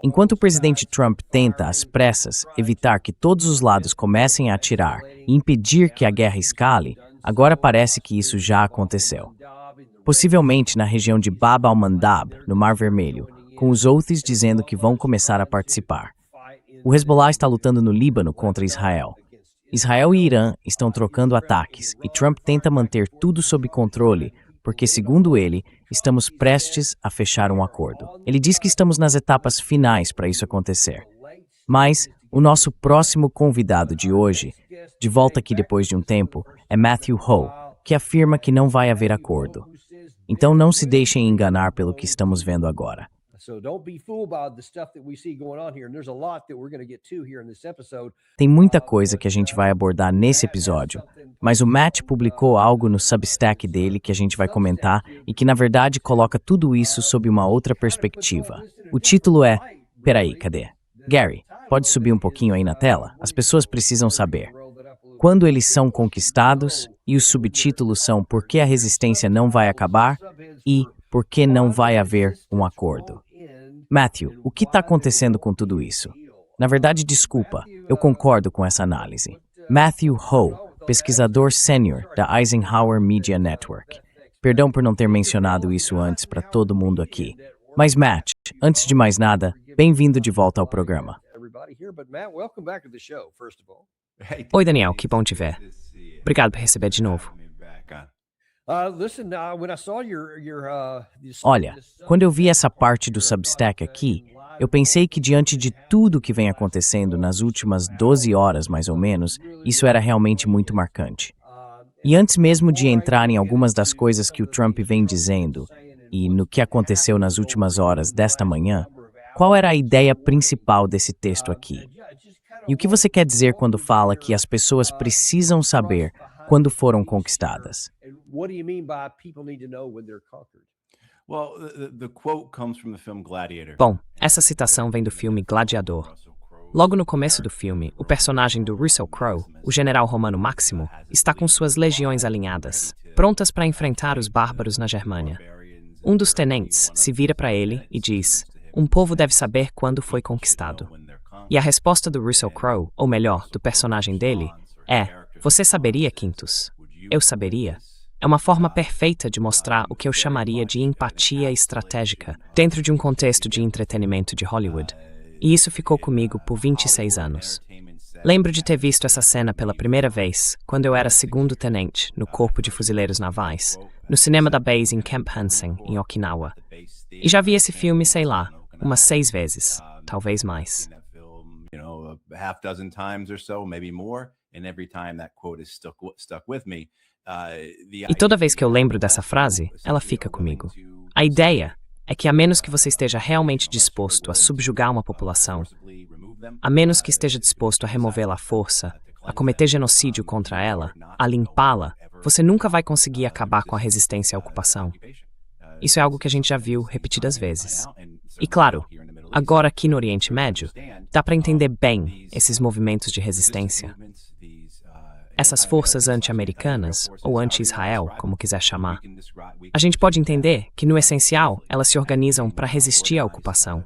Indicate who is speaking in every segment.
Speaker 1: Enquanto o presidente Trump tenta, às pressas, evitar que todos os lados comecem a atirar e impedir que a guerra escale, agora parece que isso já aconteceu. Possivelmente na região de Bab al-Mandab, no Mar Vermelho, com os Houthis dizendo que vão começar a participar. O Hezbollah está lutando no Líbano contra Israel. Israel e Irã estão trocando ataques e Trump tenta manter tudo sob controle, porque, segundo ele, estamos prestes a fechar um acordo. Ele diz que estamos nas etapas finais para isso acontecer. Mas o nosso próximo convidado de hoje, de volta aqui depois de um tempo, é Matthew Hoh, que afirma que não vai haver acordo. Então não se deixem enganar pelo que estamos vendo agora. Tem muita coisa que a gente vai abordar nesse episódio, mas o Matt publicou algo no Substack dele que a gente vai comentar e que na verdade coloca tudo isso sob uma outra perspectiva. O título é... Peraí, cadê? Gary, pode subir um pouquinho aí na tela? As pessoas precisam saber. Quando eles são conquistados, e os subtítulos são Por que a resistência não vai acabar e Por que não vai haver um acordo. Matthew, o que está acontecendo com tudo isso? Na verdade, desculpa, eu concordo com essa análise. Matthew Hoh, pesquisador sênior da Eisenhower Media Network. Perdão por não ter mencionado isso antes para todo mundo aqui. Mas Matt, antes de mais nada, bem-vindo de volta ao programa.
Speaker 2: Oi, Daniel, que bom te ver. Obrigado por receber de novo.
Speaker 1: Olha, quando eu vi essa parte do Substack aqui, eu pensei que diante de tudo que vem acontecendo nas últimas 12 horas, mais ou menos, isso era realmente muito marcante. E antes mesmo de entrar em algumas das coisas que o Trump vem dizendo e no que aconteceu nas últimas horas desta manhã, qual era a ideia principal desse texto aqui? E o que você quer dizer quando fala que as pessoas precisam saber quando foram conquistadas?
Speaker 2: Bom, essa citação vem do filme Gladiador. Logo no começo do filme, o personagem do Russell Crowe, o general romano Máximo, está com suas legiões alinhadas, prontas para enfrentar os bárbaros na Germânia. Um dos tenentes se vira para ele e diz: "Um povo deve saber quando foi conquistado." E a resposta do Russell Crowe, ou melhor, do personagem dele, é: "Você saberia, Quintus? Eu saberia." É uma forma perfeita de mostrar o que eu chamaria de empatia estratégica dentro de um contexto de entretenimento de Hollywood. E isso ficou comigo por 26 anos. Lembro de ter visto essa cena pela primeira vez quando eu era segundo tenente no Corpo de Fuzileiros Navais, no cinema da base em Camp Hansen, em Okinawa. E já vi esse filme, sei lá, umas 6 vezes, talvez mais. E toda vez que eu lembro dessa frase, ela fica comigo. A ideia é que a menos que você esteja realmente disposto a subjugar uma população, a menos que esteja disposto a removê-la à força, a cometer genocídio contra ela, a limpá-la, você nunca vai conseguir acabar com a resistência à ocupação. Isso é algo que a gente já viu repetidas vezes. E claro, agora aqui no Oriente Médio, dá para entender bem esses movimentos de resistência. Essas forças anti-americanas, ou anti-Israel, como quiser chamar. A gente pode entender que, no essencial, elas se organizam para resistir à ocupação.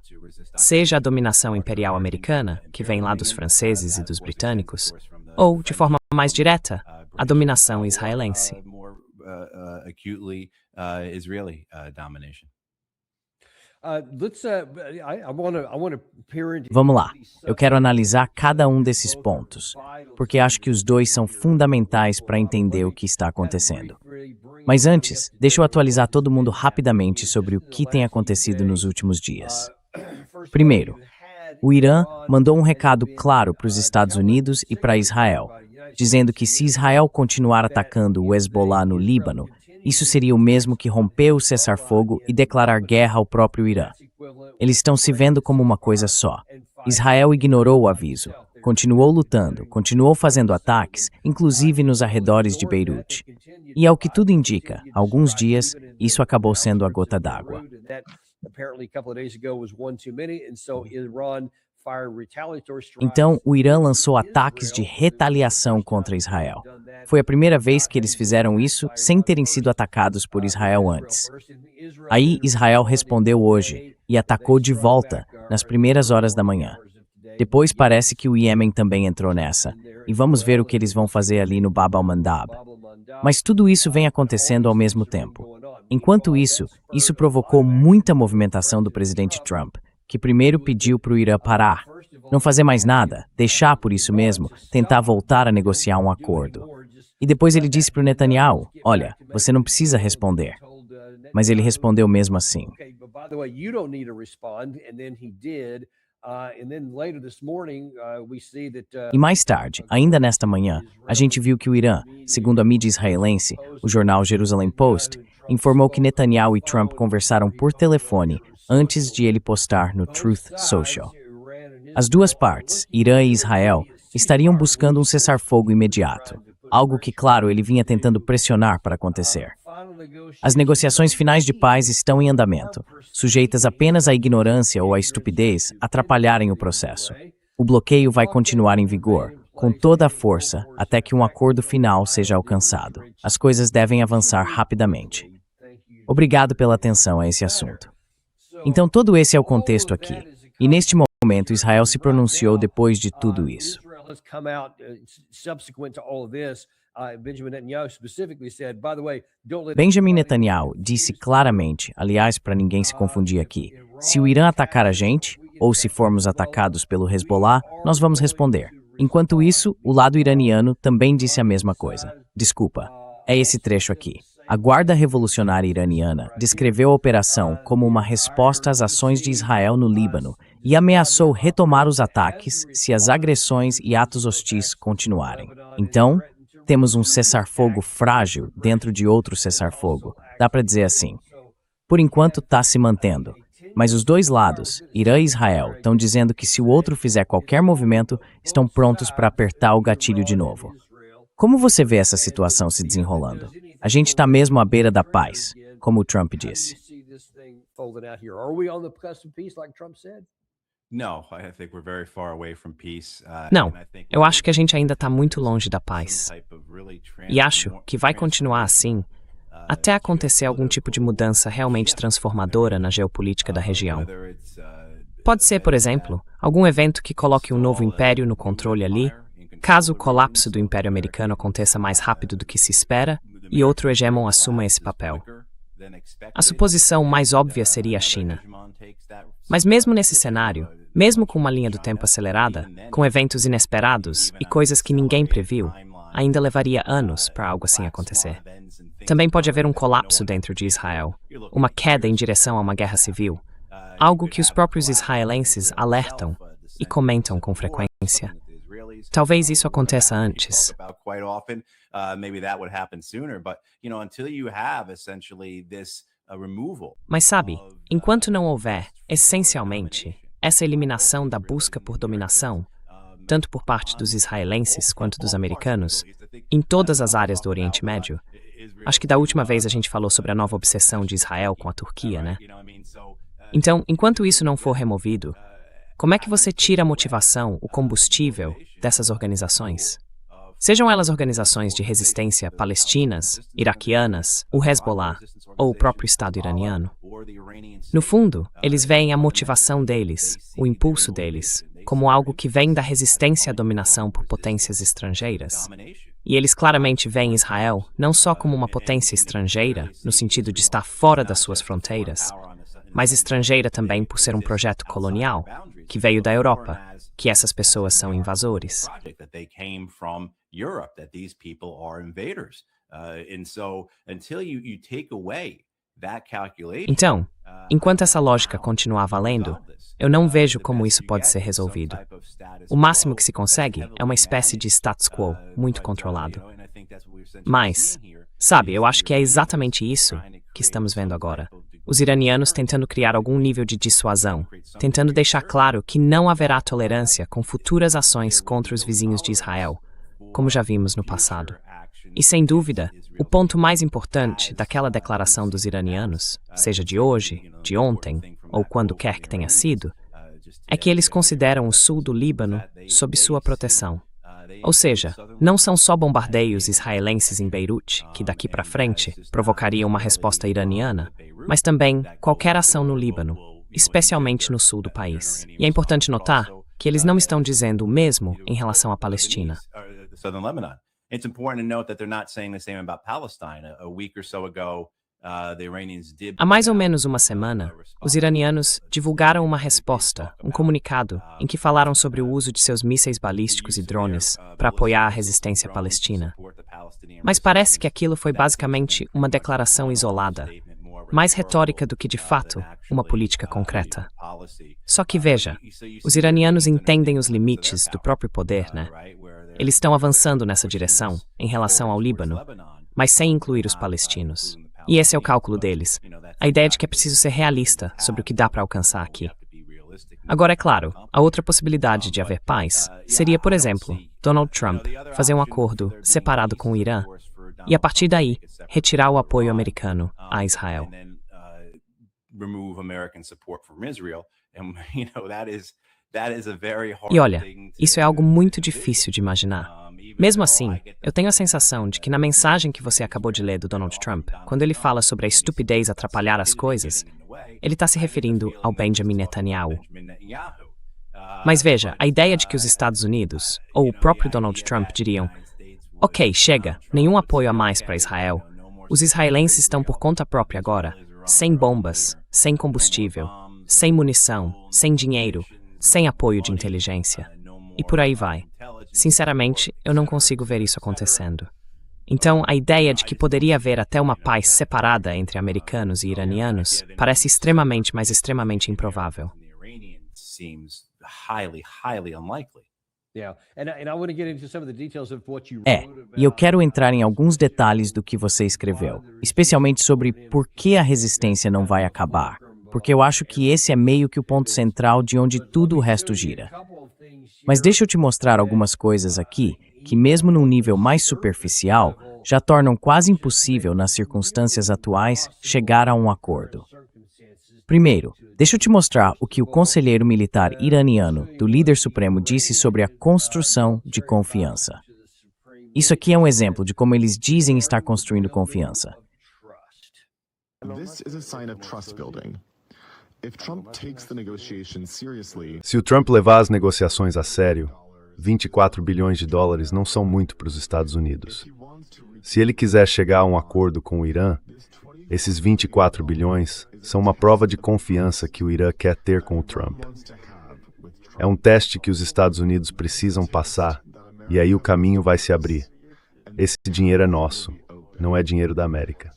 Speaker 2: Seja a dominação imperial americana, que vem lá dos franceses e dos britânicos, ou, de forma mais direta, a dominação israelense.
Speaker 1: Vamos lá, eu quero analisar cada um desses pontos, porque acho que os dois são fundamentais para entender o que está acontecendo. Mas antes, deixa eu atualizar todo mundo rapidamente sobre o que tem acontecido nos últimos dias. Primeiro, o Irã mandou um recado claro para os Estados Unidos e para Israel, dizendo que se Israel continuar atacando o Hezbollah no Líbano, isso seria o mesmo que romper o cessar-fogo e declarar guerra ao próprio Irã. Eles estão se vendo como uma coisa só. Israel ignorou o aviso, continuou lutando, continuou fazendo ataques, inclusive nos arredores de Beirute. E ao que tudo indica, há alguns dias, isso acabou sendo a gota d'água. Então, o Irã lançou ataques de retaliação contra Israel. Foi a primeira vez que eles fizeram isso sem terem sido atacados por Israel antes. Aí, Israel respondeu hoje e atacou de volta nas primeiras horas da manhã. Depois parece que o Iêmen também entrou nessa, e vamos ver o que eles vão fazer ali no Bab al-Mandab. Mas tudo isso vem acontecendo ao mesmo tempo. Enquanto isso provocou muita movimentação do presidente Trump, que primeiro pediu para o Irã parar, não fazer mais nada, deixar por isso mesmo, tentar voltar a negociar um acordo. E depois ele disse para o Netanyahu, olha, você não precisa responder. Mas ele respondeu mesmo assim. E mais tarde, ainda nesta manhã, a gente viu que o Irã, segundo a mídia israelense, o jornal Jerusalem Post, informou que Netanyahu e Trump conversaram por telefone antes de ele postar no Truth Social. As duas partes, Irã e Israel, estariam buscando um cessar-fogo imediato, algo que, claro, ele vinha tentando pressionar para acontecer. As negociações finais de paz estão em andamento, sujeitas apenas à ignorância ou à estupidez atrapalharem o processo. O bloqueio vai continuar em vigor, com toda a força, até que um acordo final seja alcançado. As coisas devem avançar rapidamente. Obrigado pela atenção a esse assunto. Então, todo esse é o contexto aqui. E neste momento, Israel se pronunciou depois de tudo isso. Benjamin Netanyahu disse claramente, aliás, para ninguém se confundir aqui, se o Irã atacar a gente, ou se formos atacados pelo Hezbollah, nós vamos responder. Enquanto isso, o lado iraniano também disse a mesma coisa. Desculpa, é esse trecho aqui. A Guarda Revolucionária Iraniana descreveu a operação como uma resposta às ações de Israel no Líbano e ameaçou retomar os ataques se as agressões e atos hostis continuarem. Então, temos um cessar-fogo frágil dentro de outro cessar-fogo. Dá para dizer assim. Por enquanto está se mantendo, mas os dois lados, Irã e Israel, estão dizendo que se o outro fizer qualquer movimento, estão prontos para apertar o gatilho de novo. Como você vê essa situação se desenrolando? A gente está mesmo à beira da paz, como o Trump disse.
Speaker 2: Não, eu acho que a gente ainda está muito longe da paz. E acho que vai continuar assim até acontecer algum tipo de mudança realmente transformadora na geopolítica da região. Pode ser, por exemplo, algum evento que coloque um novo império no controle ali, caso o colapso do Império Americano aconteça mais rápido do que se espera e outro hegemon assuma esse papel. A suposição mais óbvia seria a China. Mas mesmo nesse cenário, mesmo com uma linha do tempo acelerada, com eventos inesperados e coisas que ninguém previu, ainda levaria anos para algo assim acontecer. Também pode haver um colapso dentro de Israel, uma queda em direção a uma guerra civil, algo que os próprios israelenses alertam e comentam com frequência. Talvez isso aconteça antes. Mas sabe, enquanto não houver, essencialmente, essa eliminação da busca por dominação, tanto por parte dos israelenses quanto dos americanos, em todas as áreas do Oriente Médio, acho que da última vez a gente falou sobre a nova obsessão de Israel com a Turquia, né? Então, enquanto isso não for removido, como é que você tira a motivação, o combustível dessas organizações? Sejam elas organizações de resistência palestinas, iraquianas, o Hezbollah ou o próprio Estado iraniano. No fundo, eles veem a motivação deles, o impulso deles, como algo que vem da resistência à dominação por potências estrangeiras. E eles claramente veem Israel não só como uma potência estrangeira, no sentido de estar fora das suas fronteiras, mas estrangeira também por ser um projeto colonial, que veio da Europa, que essas pessoas são invasores. Então, enquanto essa lógica continuar valendo, eu não vejo como isso pode ser resolvido. O máximo que se consegue é uma espécie de status quo muito controlado. Mas, sabe, eu acho que é exatamente isso que estamos vendo agora. Os iranianos tentando criar algum nível de dissuasão, tentando deixar claro que não haverá tolerância com futuras ações contra os vizinhos de Israel, como já vimos no passado. E sem dúvida, o ponto mais importante daquela declaração dos iranianos, seja de hoje, de ontem, ou quando quer que tenha sido, é que eles consideram o sul do Líbano sob sua proteção. Ou seja, não são só bombardeios israelenses em Beirute, que daqui para frente provocariam uma resposta iraniana, mas também qualquer ação no Líbano, especialmente no sul do país. E é importante notar que eles não estão dizendo o mesmo em relação à Palestina. Há mais ou menos uma semana, os iranianos divulgaram uma resposta, um comunicado, em que falaram sobre o uso de seus mísseis balísticos e drones para apoiar a resistência palestina. Mas parece que aquilo foi basicamente uma declaração isolada, mais retórica do que, de fato, uma política concreta. Só que veja, os iranianos entendem os limites do próprio poder, né? Eles estão avançando nessa direção, em relação ao Líbano, mas sem incluir os palestinos. E esse é o cálculo deles. A ideia de que é preciso ser realista sobre o que dá para alcançar aqui. Agora, é claro, a outra possibilidade de haver paz seria, por exemplo, Donald Trump fazer um acordo separado com o Irã e, a partir daí, retirar o apoio americano a Israel. E olha, isso é algo muito difícil de imaginar. Mesmo assim, eu tenho a sensação de que na mensagem que você acabou de ler do Donald Trump, quando ele fala sobre a estupidez atrapalhar as coisas, ele está se referindo ao Benjamin Netanyahu. Mas veja, a ideia de que os Estados Unidos, ou o próprio Donald Trump diriam: ok, chega, nenhum apoio a mais para Israel. Os israelenses estão por conta própria agora, sem bombas, sem combustível, sem munição, sem dinheiro, sem apoio de inteligência. E por aí vai. Sinceramente, eu não consigo ver isso acontecendo. Então, a ideia de que poderia haver até uma paz separada entre americanos e iranianos parece extremamente, mas extremamente improvável.
Speaker 1: E eu quero entrar em alguns detalhes do que você escreveu, especialmente sobre por que a resistência não vai acabar, porque eu acho que esse é meio que o ponto central de onde tudo o resto gira. Mas deixa eu te mostrar algumas coisas aqui que, mesmo num nível mais superficial, já tornam quase impossível, nas circunstâncias atuais, chegar a um acordo. Primeiro, deixa eu te mostrar o que o conselheiro militar iraniano do líder supremo disse sobre a construção de confiança. Isso aqui é um exemplo de como eles dizem estar construindo confiança.
Speaker 3: Se o Trump levar as negociações a sério, 24 bilhões de dólares não são muito para os Estados Unidos. Se ele quiser chegar a um acordo com o Irã, esses 24 bilhões são uma prova de confiança que o Irã quer ter com o Trump. É um teste que os Estados Unidos precisam passar, e aí o caminho vai se abrir. Esse dinheiro é nosso, não é dinheiro da América.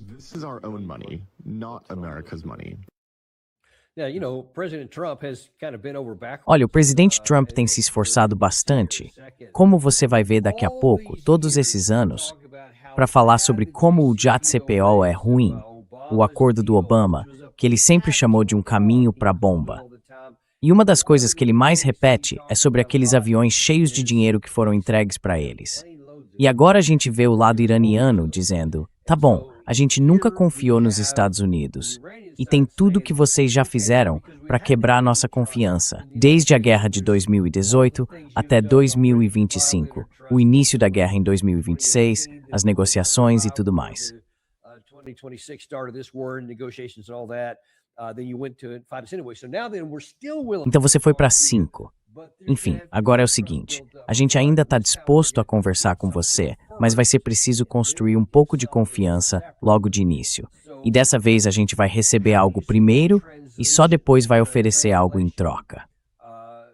Speaker 1: Olha, o presidente Trump tem se esforçado bastante, como você vai ver daqui a pouco, todos esses anos, para falar sobre como o JCPOA é ruim, o acordo do Obama, que ele sempre chamou de um caminho para a bomba. E uma das coisas que ele mais repete é sobre aqueles aviões cheios de dinheiro que foram entregues para eles. E agora a gente vê o lado iraniano dizendo: tá bom, a gente nunca confiou nos Estados Unidos. E tem tudo que vocês já fizeram para quebrar nossa confiança, desde a guerra de 2018 até 2025, o início da guerra em 2026, as negociações e tudo mais. Então você foi para 5. Enfim, agora é o seguinte, a gente ainda está disposto a conversar com você, mas vai ser preciso construir um pouco de confiança logo de início. E dessa vez a gente vai receber algo primeiro e só depois vai oferecer algo em troca.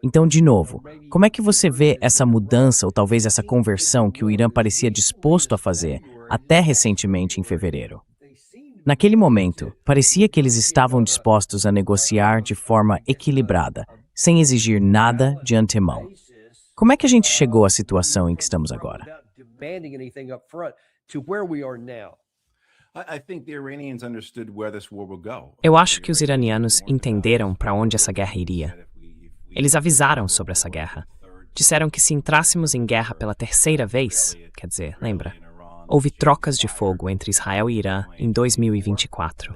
Speaker 1: Então, de novo, como é que você vê essa mudança ou talvez essa conversão que o Irã parecia disposto a fazer até recentemente em fevereiro? Naquele momento, parecia que eles estavam dispostos a negociar de forma equilibrada, sem exigir nada de antemão. Como é que a gente chegou à situação em que estamos agora?
Speaker 2: Eu acho que os iranianos entenderam para onde essa guerra iria. Eles avisaram sobre essa guerra. Disseram que se entrássemos em guerra pela terceira vez, quer dizer, lembra? Houve trocas de fogo entre Israel e Irã em 2024.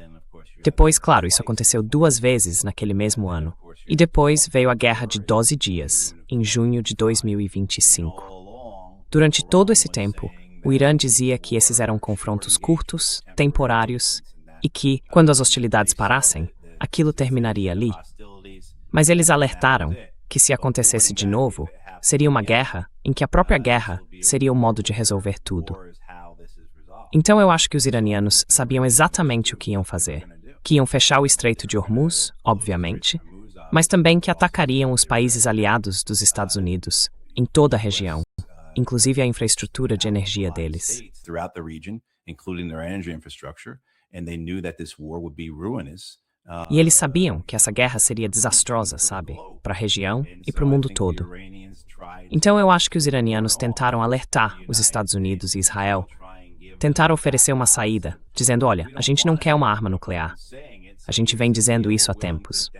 Speaker 2: Depois, claro, isso aconteceu 2 vezes naquele mesmo ano. E depois veio a Guerra de 12 Dias, em junho de 2025. Durante todo esse tempo, o Irã dizia que esses eram confrontos curtos, temporários, e que, quando as hostilidades parassem, aquilo terminaria ali. Mas eles alertaram que, se acontecesse de novo, seria uma guerra em que a própria guerra seria o modo de resolver tudo. Então eu acho que os iranianos sabiam exatamente o que iam fazer. Que iam fechar o Estreito de Hormuz, obviamente, mas também que atacariam os países aliados dos Estados Unidos, em toda a região, inclusive a infraestrutura de energia deles. E eles sabiam que essa guerra seria desastrosa, sabe? Para a região e para o mundo todo. Então eu acho que os iranianos tentaram alertar os Estados Unidos e Israel. Tentaram oferecer uma saída, dizendo, olha, a gente não quer uma arma nuclear. A gente vem dizendo isso há tempos.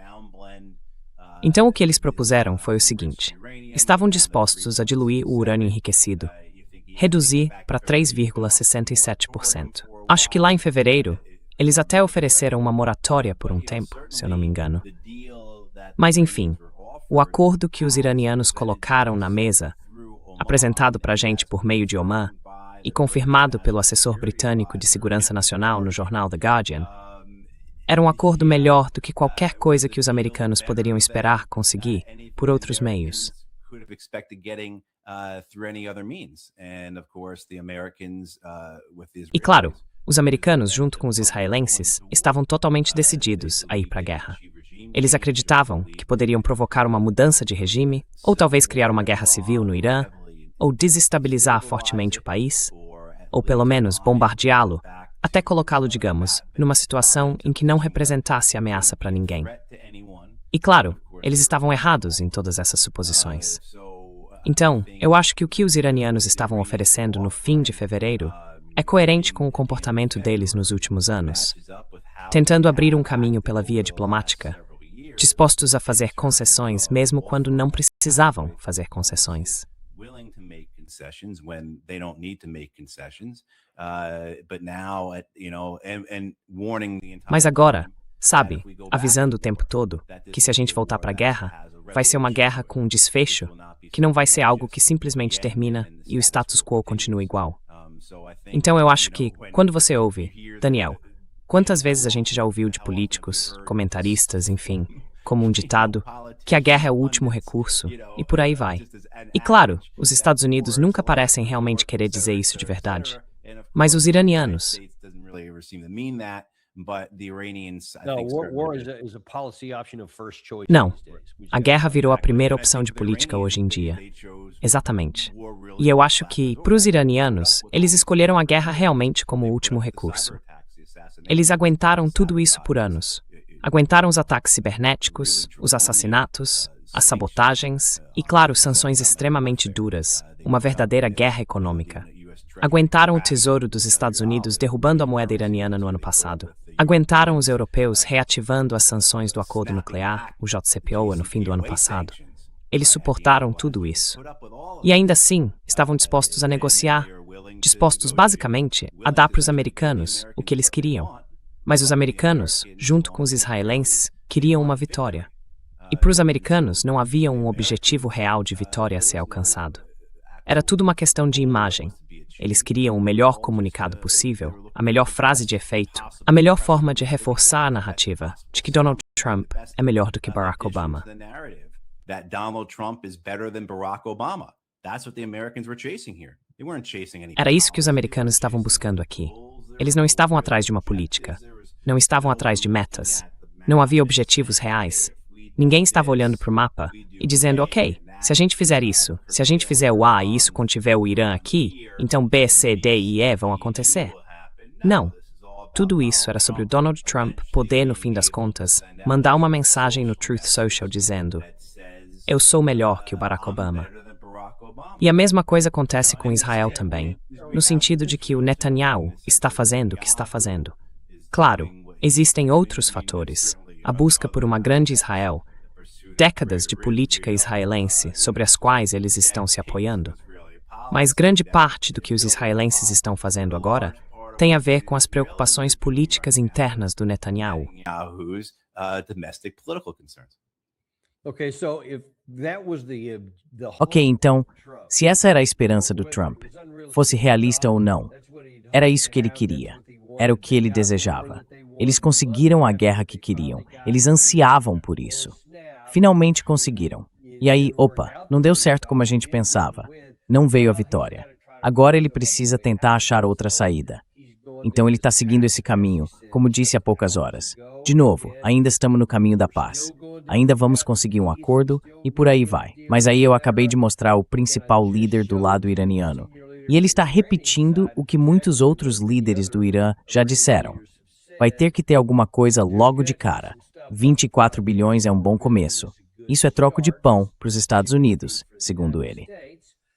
Speaker 2: Então o que eles propuseram foi o seguinte. Estavam dispostos a diluir o urânio enriquecido, reduzir para 3,67%. Acho que lá em fevereiro, eles até ofereceram uma moratória por um tempo, se eu não me engano. Mas enfim, o acordo que os iranianos colocaram na mesa, apresentado para a gente por meio de Oman, e confirmado pelo assessor britânico de segurança nacional no jornal The Guardian, era um acordo melhor do que qualquer coisa que os americanos poderiam esperar conseguir por outros meios. E claro, os americanos, junto com os israelenses, estavam totalmente decididos a ir para a guerra. Eles acreditavam que poderiam provocar uma mudança de regime, ou talvez criar uma guerra civil no Irã, ou desestabilizar fortemente o país, ou pelo menos bombardeá-lo, até colocá-lo, digamos, numa situação em que não representasse ameaça para ninguém. E claro, eles estavam errados em todas essas suposições. Então, eu acho que o que os iranianos estavam oferecendo no fim de fevereiro é coerente com o comportamento deles nos últimos anos, tentando abrir um caminho pela via diplomática, dispostos a fazer concessões mesmo quando não precisavam fazer concessões. Mas agora, sabe, avisando o tempo todo que se a gente voltar para a guerra, vai ser uma guerra com um desfecho, que não vai ser algo que simplesmente termina e o status quo continua igual. Então eu acho que, quando você ouve, Daniel, quantas vezes a gente já ouviu de políticos, comentaristas, enfim, como um ditado, que a guerra é o último recurso, e por aí vai. E claro, os Estados Unidos nunca parecem realmente querer dizer isso de verdade. Mas os iranianos... Não, a guerra virou a primeira opção de política hoje em dia. Exatamente. E eu acho que, para os iranianos, eles escolheram a guerra realmente como o último recurso. Eles aguentaram tudo isso por anos. Aguentaram os ataques cibernéticos, os assassinatos, as sabotagens e, claro, sanções extremamente duras, uma verdadeira guerra econômica. Aguentaram o tesouro dos Estados Unidos derrubando a moeda iraniana no ano passado. Aguentaram os europeus reativando as sanções do acordo nuclear, o JCPOA, no fim do ano passado. Eles suportaram tudo isso. E ainda assim, estavam dispostos a negociar, dispostos basicamente a dar para os americanos o que eles queriam. Mas os americanos, junto com os israelenses, queriam uma vitória. E para os americanos não havia um objetivo real de vitória a ser alcançado. Era tudo uma questão de imagem. Eles queriam o melhor comunicado possível, a melhor frase de efeito, a melhor forma de reforçar a narrativa de que Donald Trump é melhor do que Barack Obama. Era isso que os americanos estavam buscando aqui. Eles não estavam atrás de uma política. Não estavam atrás de metas. Não havia objetivos reais. Ninguém estava olhando para o mapa e dizendo, ok, se a gente fizer isso, se a gente fizer o A e isso contiver o Irã aqui, então B, C, D e E vão acontecer. Não. Tudo isso era sobre o Donald Trump poder, no fim das contas, mandar uma mensagem no Truth Social dizendo, eu sou melhor que o Barack Obama. E a mesma coisa acontece com Israel também, no sentido de que o Netanyahu está fazendo o que está fazendo. Claro, existem outros fatores. A busca por uma grande Israel, décadas de política israelense sobre as quais eles estão se apoiando. Mas grande parte do que os israelenses estão fazendo agora tem a ver com as preocupações políticas internas do Netanyahu.
Speaker 1: Ok, então, se essa era a esperança do Trump, fosse realista ou não, era isso que ele queria. Era o que ele desejava. Eles conseguiram a guerra que queriam. Eles ansiavam por isso. Finalmente conseguiram. E aí, opa, não deu certo como a gente pensava. Não veio a vitória. Agora ele precisa tentar achar outra saída. Então ele está seguindo esse caminho, como disse há poucas horas. De novo, ainda estamos no caminho da paz. Ainda vamos conseguir um acordo e por aí vai. Mas aí eu acabei de mostrar o principal líder do lado iraniano. E ele está repetindo o que muitos outros líderes do Irã já disseram. Vai ter que ter alguma coisa logo de cara. 24 bilhões é um bom começo. Isso é troco de pão para os Estados Unidos, segundo ele.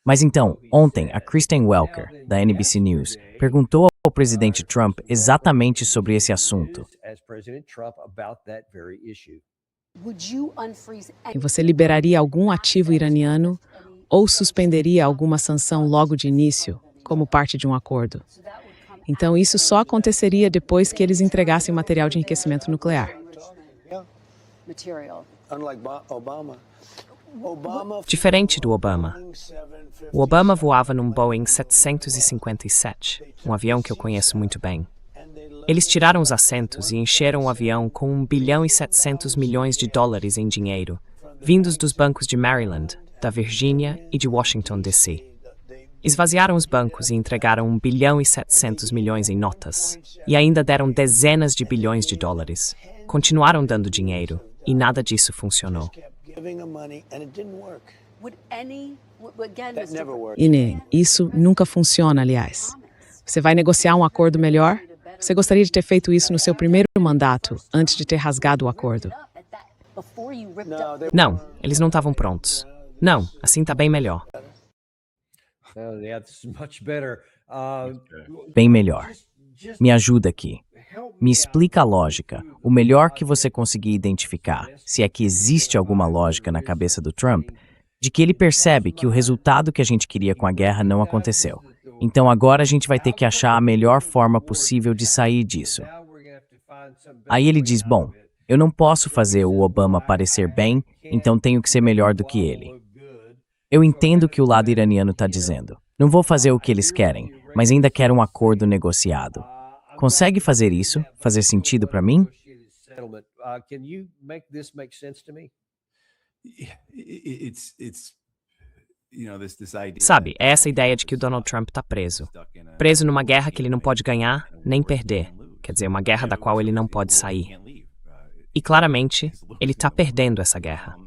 Speaker 1: Mas então, ontem, a Kristen Welker, da NBC News, perguntou ao presidente Trump exatamente sobre esse assunto.
Speaker 4: E você liberaria algum ativo iraniano ou suspenderia alguma sanção logo de início, como parte de um acordo? Então, isso só aconteceria depois que eles entregassem material de enriquecimento nuclear.
Speaker 2: Diferente do Obama. O Obama voava num Boeing 757, um avião que eu conheço muito bem. Eles tiraram os assentos e encheram o avião com 1 bilhão e 700 milhões de dólares em dinheiro, vindos dos bancos de Maryland, da Virgínia e de Washington, D.C. Esvaziaram os bancos e entregaram 1 bilhão e 700 milhões em notas. E ainda deram dezenas de bilhões de dólares. Continuaram dando dinheiro, e nada disso funcionou.
Speaker 4: Isso nunca funciona, aliás. Você vai negociar um acordo melhor? Você gostaria de ter feito isso no seu primeiro mandato, antes de ter rasgado o acordo?
Speaker 2: Não, eles não estavam prontos. Não, assim tá bem melhor.
Speaker 1: Bem melhor. Me ajuda aqui. Me explica a lógica. O melhor que você conseguir identificar, se é que existe alguma lógica na cabeça do Trump, de que ele percebe que o resultado que a gente queria com a guerra não aconteceu. Então agora a gente vai ter que achar a melhor forma possível de sair disso. Aí ele diz, bom, eu não posso fazer o Obama parecer bem, então tenho que ser melhor do que ele. Eu entendo o que o lado iraniano está dizendo. Não vou fazer o que eles querem, mas ainda quero um acordo negociado. Consegue fazer isso? Fazer sentido para mim?
Speaker 2: Sabe, é essa ideia de que o Donald Trump está preso. Preso numa guerra que ele não pode ganhar nem perder. Quer dizer, uma guerra da qual ele não pode sair. E claramente, ele está perdendo essa guerra.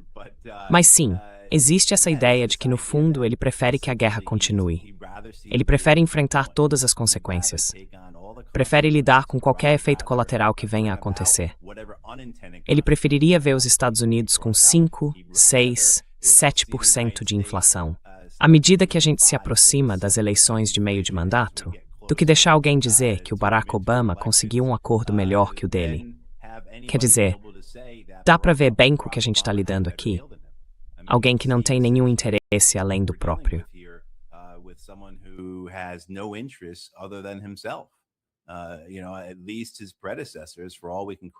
Speaker 2: Mas sim, existe essa ideia de que no fundo ele prefere que a guerra continue. Ele prefere enfrentar todas as consequências. Prefere lidar com qualquer efeito colateral que venha a acontecer. Ele preferiria ver os Estados Unidos com 5, 6, 7% de inflação, à medida que a gente se aproxima das eleições de meio de mandato, do que deixar alguém dizer que o Barack Obama conseguiu um acordo melhor que o dele. Quer dizer, dá para ver bem com o que a gente está lidando aqui. Alguém que não tem nenhum interesse além do próprio.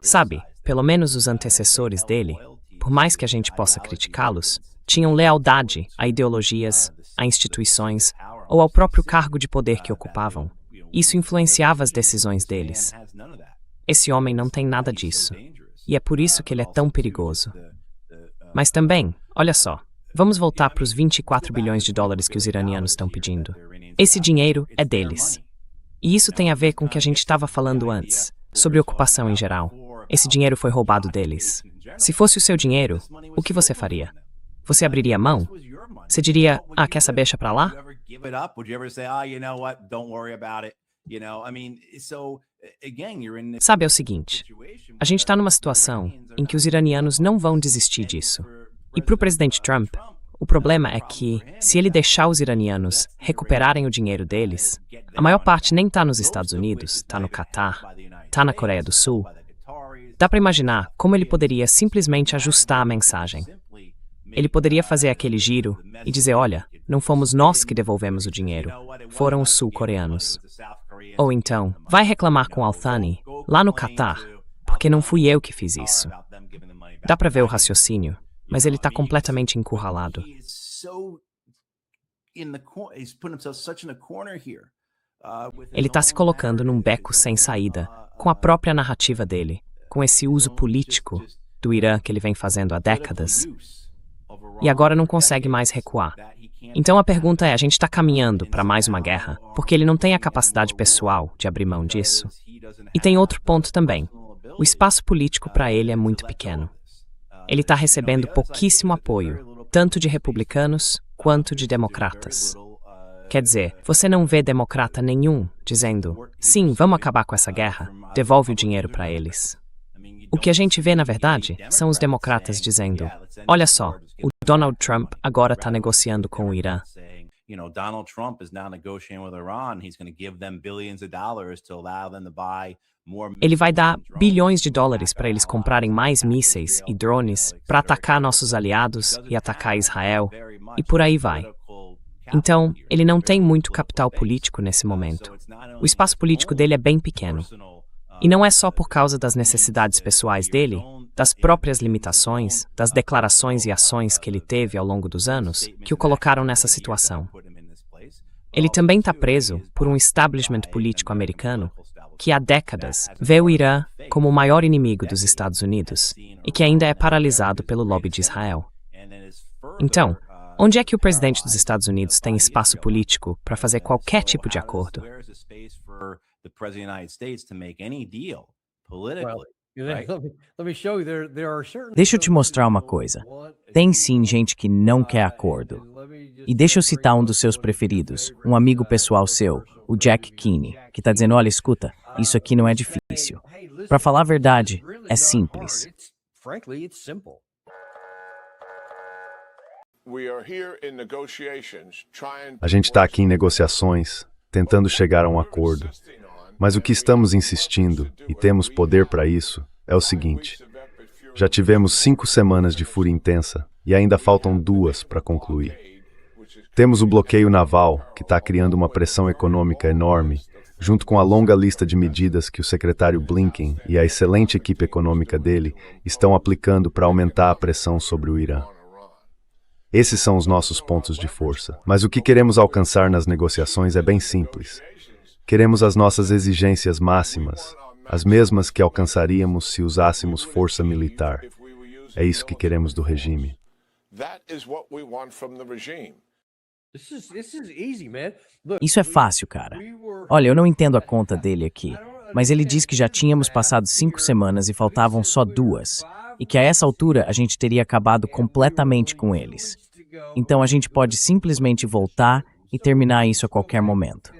Speaker 2: Sabe, pelo menos os antecessores dele, por mais que a gente possa criticá-los, tinham lealdade a ideologias, a instituições ou ao próprio cargo de poder que ocupavam. Isso influenciava as decisões deles. Esse homem não tem nada disso. E é por isso que ele é tão perigoso. Mas também, olha só, vamos voltar para os 24 bilhões de dólares que os iranianos estão pedindo. Esse dinheiro é deles. E isso tem a ver com o que a gente estava falando antes, sobre ocupação em geral. Esse dinheiro foi roubado deles. Se fosse o seu dinheiro, o que você faria? Você abriria mão? Você diria, quer saber, deixa pra lá? Sabe, é o seguinte, a gente está numa situação em que os iranianos não vão desistir disso. E para o presidente Trump, o problema é que, se ele deixar os iranianos recuperarem o dinheiro deles, a maior parte nem está nos Estados Unidos, está no Catar, está na Coreia do Sul. Dá para imaginar como ele poderia simplesmente ajustar a mensagem. Ele poderia fazer aquele giro e dizer, olha, não fomos nós que devolvemos o dinheiro, foram os sul-coreanos. Ou então, vai reclamar com Al-Thani, lá no Catar, porque não fui eu que fiz isso. Dá para ver o raciocínio. mas ele está completamente encurralado. Ele está se colocando num beco sem saída, com a própria narrativa dele, com esse uso político do Irã que ele vem fazendo há décadas, e agora não consegue mais recuar. Então a pergunta é, a gente está caminhando para mais uma guerra, porque ele não tem a capacidade pessoal de abrir mão disso? E tem outro ponto também. O espaço político para ele é muito pequeno. Ele está recebendo pouquíssimo apoio, tanto de republicanos quanto de democratas. Quer dizer, você não vê democrata nenhum dizendo, sim, vamos acabar com essa guerra, devolve o dinheiro para eles. O que a gente vê, na verdade, são os democratas dizendo, olha só, o Donald Trump agora está negociando com o Irã.
Speaker 5: Donald Trump is now negotiating with Iran. He's going to give them billions of dollars to allow them to buy more.
Speaker 2: Ele vai dar bilhões de dólares para eles comprarem mais mísseis e drones para atacar nossos aliados e atacar Israel, e por aí vai. Então, ele não tem muito capital político nesse momento. O espaço político dele é bem pequeno. E não é só por causa das necessidades pessoais dele, das próprias limitações, das declarações e ações que ele teve ao longo dos anos, que o colocaram nessa situação. Ele também está preso por um establishment político americano que há décadas vê o Irã como o maior inimigo dos Estados Unidos e que ainda é paralisado pelo lobby de Israel. Então, onde é que o presidente dos Estados Unidos tem espaço político para fazer qualquer tipo de acordo?
Speaker 1: Deixa eu te mostrar uma coisa. Tem sim gente que não quer acordo. E deixa eu citar um dos seus preferidos, um amigo pessoal seu, o Jack Keeney, que está dizendo, olha, escuta, isso aqui não é difícil. Para falar a verdade, é simples.
Speaker 3: A gente está aqui em negociações, tentando chegar a um acordo. Mas o que estamos insistindo, e temos poder para isso, é o seguinte. Já tivemos 5 semanas de fúria intensa e ainda faltam 2 para concluir. Temos o bloqueio naval, que está criando uma pressão econômica enorme, junto com a longa lista de medidas que o secretário Blinken e a excelente equipe econômica dele estão aplicando para aumentar a pressão sobre o Irã. Esses são os nossos pontos de força. Mas o que queremos alcançar nas negociações é bem simples. Queremos as nossas exigências máximas, as mesmas que alcançaríamos se usássemos força militar. É isso que queremos do regime.
Speaker 1: Isso é fácil, cara. Olha, eu não entendo a conta dele aqui, mas ele diz que já tínhamos passado 5 semanas e faltavam só 2, e que a essa altura a gente teria acabado completamente com eles. Então a gente pode simplesmente voltar e terminar isso a qualquer momento.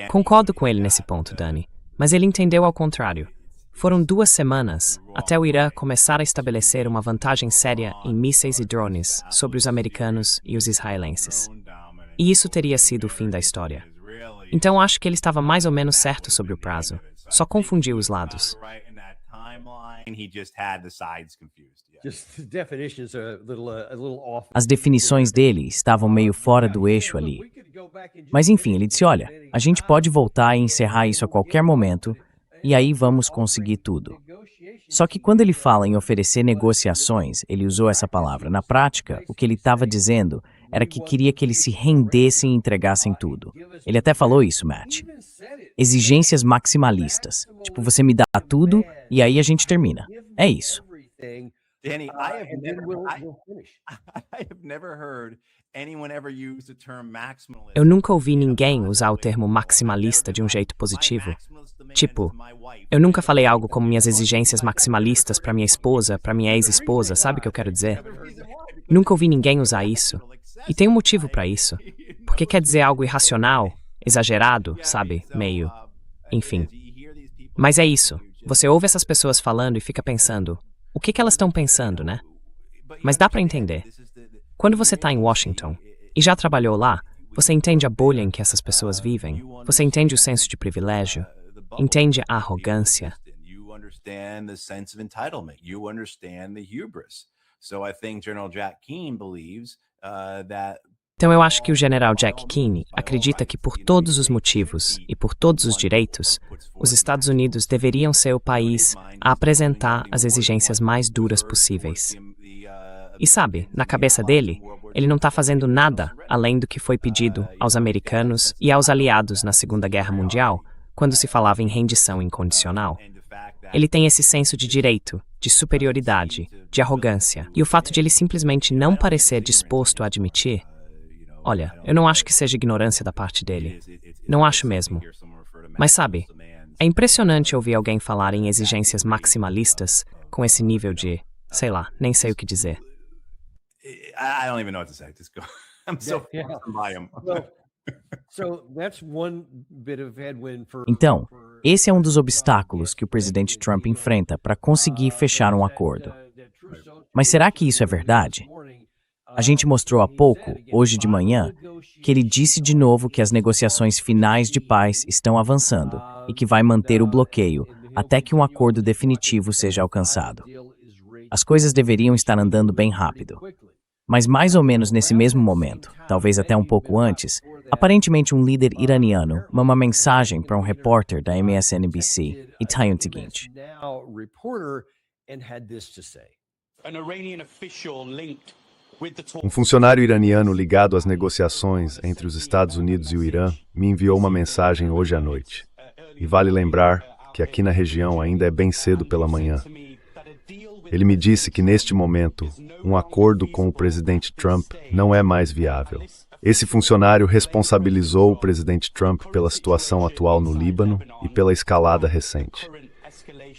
Speaker 2: Concordo com ele nesse ponto, Dani, mas ele entendeu ao contrário. Foram 2 semanas até o Irã começar a estabelecer uma vantagem séria em mísseis e drones sobre os americanos e os israelenses. E isso teria sido o fim da história. Então acho que ele estava mais ou menos certo sobre o prazo. Só confundiu os lados.
Speaker 1: As definições dele estavam meio fora do eixo ali. Mas enfim, ele disse, olha, a gente pode voltar e encerrar isso a qualquer momento, e aí vamos conseguir tudo. Só que quando ele fala em oferecer negociações, ele usou essa palavra. Na prática, o que ele estava dizendo era que queria que eles se rendessem e entregassem tudo. Ele até falou isso, Matt. Exigências maximalistas. Tipo, você me dá tudo e aí a gente termina. É isso.
Speaker 5: Danny, I have never heard anyone ever use the term maximalist.
Speaker 2: Eu nunca ouvi ninguém usar o termo maximalista de um jeito positivo. Tipo, eu nunca falei algo como minhas exigências maximalistas para minha esposa, para minha ex-esposa, sabe o que eu quero dizer? Nunca ouvi ninguém usar isso. E tem um motivo para isso. Porque quer dizer algo irracional, exagerado, sabe? Meio. Enfim. Mas é isso. Você ouve essas pessoas falando e fica pensando, o que elas estão pensando, né? Mas dá para entender. Quando você está em Washington e já trabalhou lá, você entende a bolha em que essas pessoas vivem, você entende o senso de privilégio, entende a arrogância.
Speaker 5: So I think General Jack Keane believes that
Speaker 2: Então eu acho que o general Jack Keane acredita que por todos os motivos e por todos os direitos, os Estados Unidos deveriam ser o país a apresentar as exigências mais duras possíveis. E sabe, na cabeça dele, ele não está fazendo nada além do que foi pedido aos americanos e aos aliados na Segunda Guerra Mundial, quando se falava em rendição incondicional. Ele tem esse senso de direito, de superioridade, de arrogância, e o fato de ele simplesmente não parecer disposto a admitir. Olha, eu não acho que seja ignorância da parte dele. Não acho mesmo. Mas sabe, é impressionante ouvir alguém falar em exigências maximalistas com esse nível de, sei lá, nem sei o que dizer.
Speaker 5: I don't even know what to say. Just go. I'm so by him.
Speaker 1: Então, esse é um dos obstáculos que o presidente Trump enfrenta para conseguir fechar um acordo. Mas será que isso é verdade? A gente mostrou há pouco, hoje de manhã, que ele disse de novo que as negociações finais de paz estão avançando e que vai manter o bloqueio até que um acordo definitivo seja alcançado. As coisas deveriam estar andando bem rápido. Mas mais ou menos nesse mesmo momento, talvez até um pouco antes, aparentemente um líder iraniano manda uma mensagem para um repórter da MSNBC e tá o seguinte.
Speaker 3: Um funcionário iraniano ligado às negociações entre os Estados Unidos e o Irã me enviou uma mensagem hoje à noite. E vale lembrar que aqui na região ainda é bem cedo pela manhã. Ele me disse que, neste momento, um acordo com o presidente Trump não é mais viável. Esse funcionário responsabilizou o presidente Trump pela situação atual no Líbano e pela escalada recente.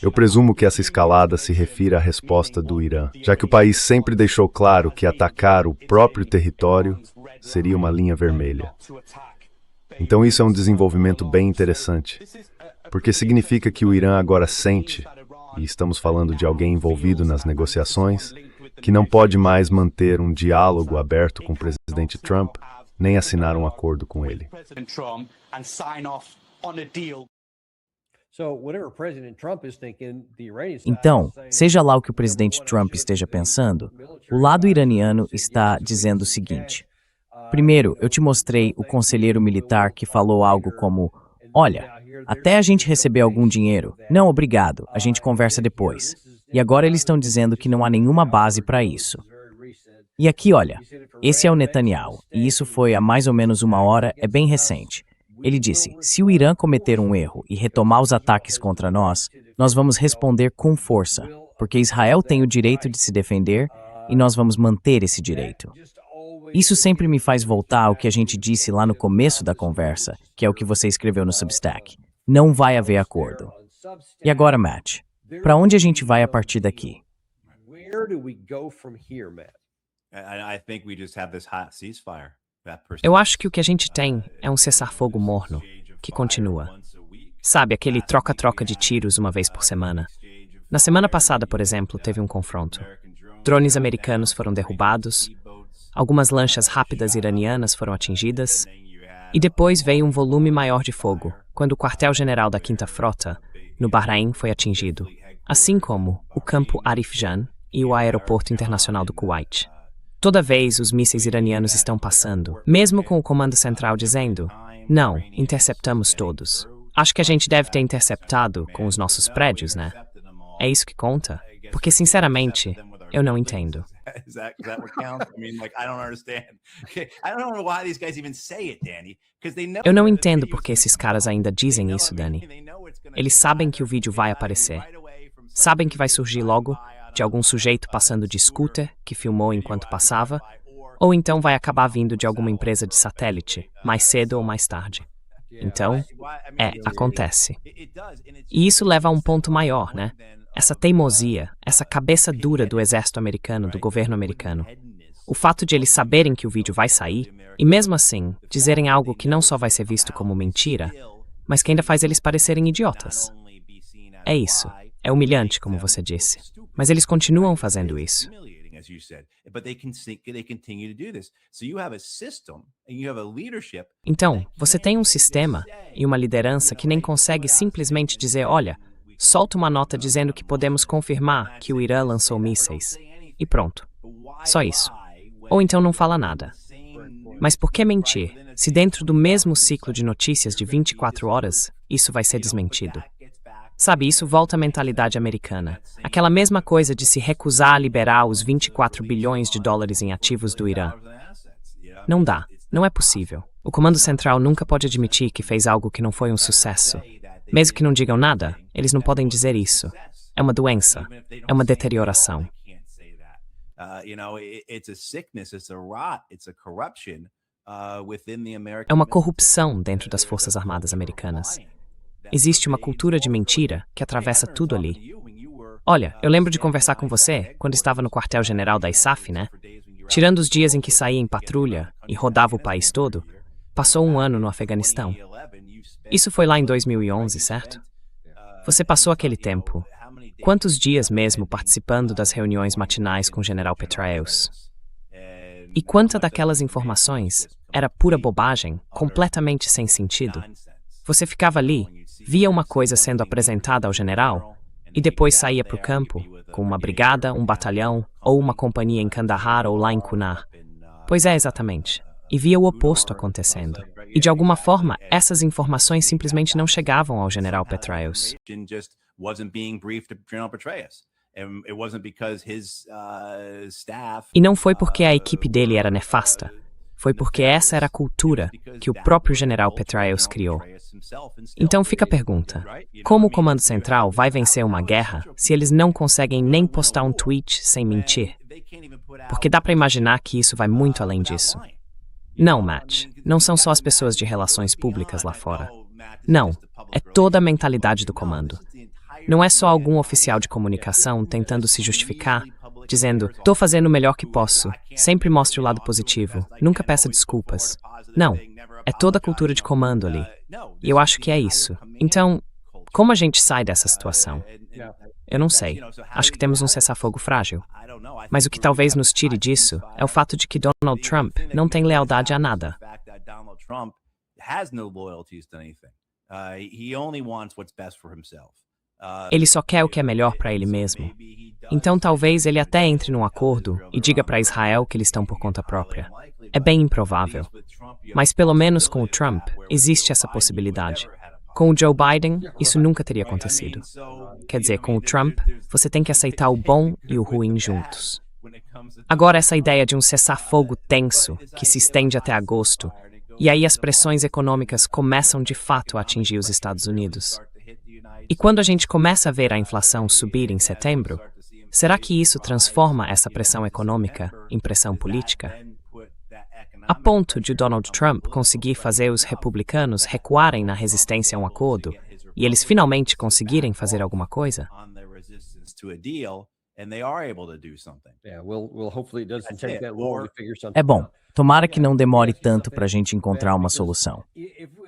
Speaker 3: Eu presumo que essa escalada se refira à resposta do Irã, já que o país sempre deixou claro que atacar o próprio território seria uma linha vermelha. Então isso é um desenvolvimento bem interessante, porque significa que o Irã agora sente, e estamos falando de alguém envolvido nas negociações, que não pode mais manter um diálogo aberto com o presidente Trump, nem assinar um acordo com ele.
Speaker 1: Então, seja lá o que o presidente Trump esteja pensando, o lado iraniano está dizendo o seguinte. Primeiro, eu te mostrei o conselheiro militar que falou algo como: olha, até a gente receber algum dinheiro. Não, obrigado, a gente conversa depois. E agora eles estão dizendo que não há nenhuma base para isso. E aqui, olha, esse é o Netanyahu, e isso foi há mais ou menos uma hora, é bem recente. Ele disse, se o Irã cometer um erro e retomar os ataques contra nós, nós vamos responder com força, porque Israel tem o direito de se defender e nós vamos manter esse direito. Isso sempre me faz voltar ao que a gente disse lá no começo da conversa, que é o que você escreveu no Substack. Não vai haver acordo. E agora, Matt, para onde a gente vai a partir daqui?
Speaker 2: Eu acho que o que a gente tem é um cessar-fogo morno, que continua. Sabe, aquele troca-troca de tiros uma vez por semana. Na semana passada, por exemplo, teve um confronto. Drones americanos foram derrubados, algumas lanchas rápidas iranianas foram atingidas, e depois veio um volume maior de fogo, quando o quartel-general da 5ª Frota, no Bahrein, foi atingido, assim como o campo Arif Jan e o aeroporto internacional do Kuwait. Toda vez os mísseis iranianos estão passando, mesmo com o comando central dizendo, não, interceptamos todos. Acho que a gente deve ter interceptado com os nossos prédios, né? É isso que conta? Porque, sinceramente, eu não entendo. Eu não entendo porque esses caras ainda dizem isso, Dani. Eles sabem que o vídeo vai aparecer. Sabem que vai surgir logo de algum sujeito passando de scooter que filmou enquanto passava, ou então vai acabar vindo de alguma empresa de satélite, mais cedo ou mais tarde. Então, acontece. E isso leva a um ponto maior, né? Essa teimosia, essa cabeça dura do exército americano, do governo americano. O fato de eles saberem que o vídeo vai sair, e mesmo assim, dizerem algo que não só vai ser visto como mentira, mas que ainda faz eles parecerem idiotas. É isso. É humilhante, como você disse. Mas eles continuam fazendo isso. Então, você tem um sistema e uma liderança que nem consegue simplesmente dizer, olha, solta uma nota dizendo que podemos confirmar que o Irã lançou mísseis. E pronto. Só isso. Ou então não fala nada. Mas por que mentir, se dentro do mesmo ciclo de notícias de 24 horas, isso vai ser desmentido? Sabe, isso volta à mentalidade americana. Aquela mesma coisa de se recusar a liberar os 24 bilhões de dólares em ativos do Irã. Não dá, não é possível. O Comando Central nunca pode admitir que fez algo que não foi um sucesso. Mesmo que não digam nada, eles não podem dizer isso. É uma doença, é uma deterioração. É uma corrupção dentro das Forças Armadas americanas. Existe uma cultura de mentira que atravessa tudo ali. Olha, eu lembro de conversar com você quando estava no quartel-general da ISAF, né? Tirando os dias em que saía em patrulha e rodava o país todo, passou um ano no Afeganistão. Isso foi lá em 2011, certo? Você passou aquele tempo. Quantos dias mesmo participando das reuniões matinais com o general Petraeus? E quanta daquelas informações era pura bobagem, completamente sem sentido? Você ficava ali, via uma coisa sendo apresentada ao general e depois saía para o campo com uma brigada, um batalhão ou uma companhia em Kandahar ou lá em Kunar. Pois é, exatamente. E via o oposto acontecendo. E de alguma forma, essas informações simplesmente não chegavam ao general Petraeus. E não foi porque a equipe dele era nefasta. Foi porque essa era a cultura que o próprio general Petraeus criou. Então fica a pergunta: como o Comando Central vai vencer uma guerra se eles não conseguem nem postar um tweet sem mentir? Porque dá para imaginar que isso vai muito além disso. Não, Matt, não são só as pessoas de relações públicas lá fora. Não, é toda a mentalidade do comando. Não é só algum oficial de comunicação tentando se justificar, dizendo, tô fazendo o melhor que posso, sempre mostre o lado positivo, nunca peça desculpas. Não, é toda a cultura de comando ali. E eu acho que é isso. Então, como a gente sai dessa situação? Eu não sei. Acho que temos um cessar-fogo frágil. Mas o que talvez nos tire disso é o fato de que Donald Trump não tem lealdade a nada. Ele só quer o que é melhor para ele mesmo. Então talvez ele até entre num acordo e diga para Israel que eles estão por conta própria. É bem improvável. Mas pelo menos com o Trump existe essa possibilidade. Com o Joe Biden, isso nunca teria acontecido. Quer dizer, com o Trump, você tem que aceitar o bom e o ruim juntos. Agora essa ideia de um cessar-fogo tenso, que se estende até agosto, e aí as pressões econômicas começam de fato a atingir os Estados Unidos. E quando a gente começa a ver a inflação subir em setembro, será que isso transforma essa pressão econômica em pressão política? A ponto de Donald Trump conseguir fazer os republicanos recuarem na resistência a um acordo e eles finalmente conseguirem fazer alguma coisa?
Speaker 1: É bom. Tomara que não demore tanto para a gente encontrar uma solução.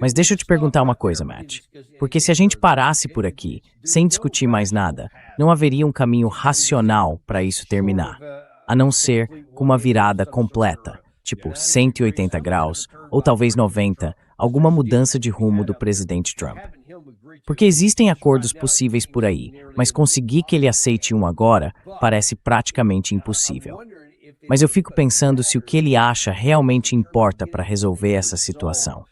Speaker 1: Mas deixa eu te perguntar uma coisa, Matt. Porque se a gente parasse por aqui, sem discutir mais nada, não haveria um caminho racional para isso terminar, a não ser com uma virada completa, tipo 180 graus, ou talvez 90, alguma mudança de rumo do presidente Trump. Porque existem acordos possíveis por aí, mas conseguir que ele aceite um agora parece praticamente impossível. Mas eu fico pensando se o que ele acha realmente importa para resolver essa situação.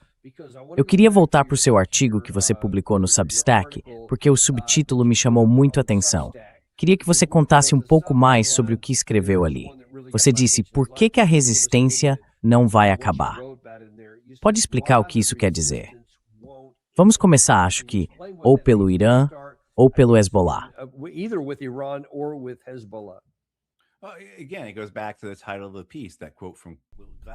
Speaker 1: Eu queria voltar para o seu artigo que você publicou no Substack, porque o subtítulo me chamou muito a atenção. Queria que você contasse um pouco mais sobre o que escreveu ali. Você disse, por que a resistência não vai acabar? Pode explicar o que isso quer dizer? Vamos começar, acho que, ou pelo Irã, ou pelo Hezbollah.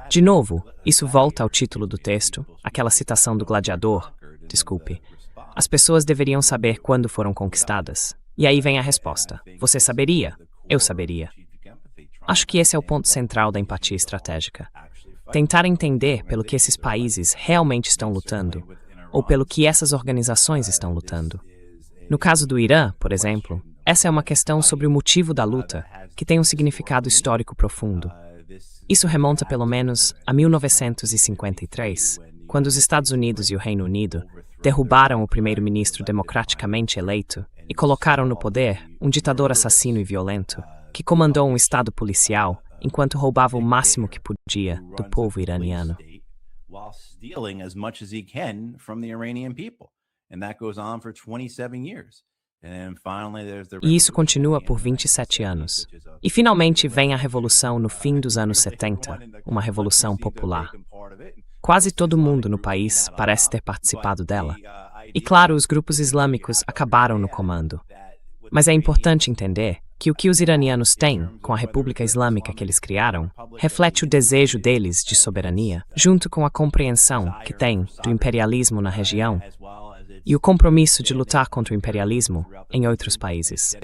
Speaker 2: De novo, isso volta ao título do texto, aquela citação do gladiador. Desculpe. As pessoas deveriam saber quando foram conquistadas. E aí vem a resposta. Você saberia? Eu saberia. Acho que esse é o ponto central da empatia estratégica. Tentar entender pelo que esses países realmente estão lutando, ou pelo que essas organizações estão lutando. No caso do Irã, por exemplo, essa é uma questão sobre o motivo da luta, que tem um significado histórico profundo. Isso remonta pelo menos a 1953, quando os Estados Unidos e o Reino Unido derrubaram o primeiro-ministro democraticamente eleito e colocaram no poder um ditador assassino e violento que comandou um estado policial enquanto roubava o máximo que podia do povo iraniano.
Speaker 5: While stealing as much as he can from the Iranian people. And that goes on for 27 years. And finally there's the
Speaker 2: E isso continua por 27 anos. E finalmente vem a revolução no fim dos anos 70, uma revolução popular. Quase todo mundo no país parece ter participado dela. E claro, os grupos islâmicos acabaram no comando. Mas é importante entender que o que os iranianos têm com a República Islâmica que eles criaram reflete o desejo deles de soberania, junto com a compreensão que têm do imperialismo na região e o compromisso de lutar contra o imperialismo em outros países.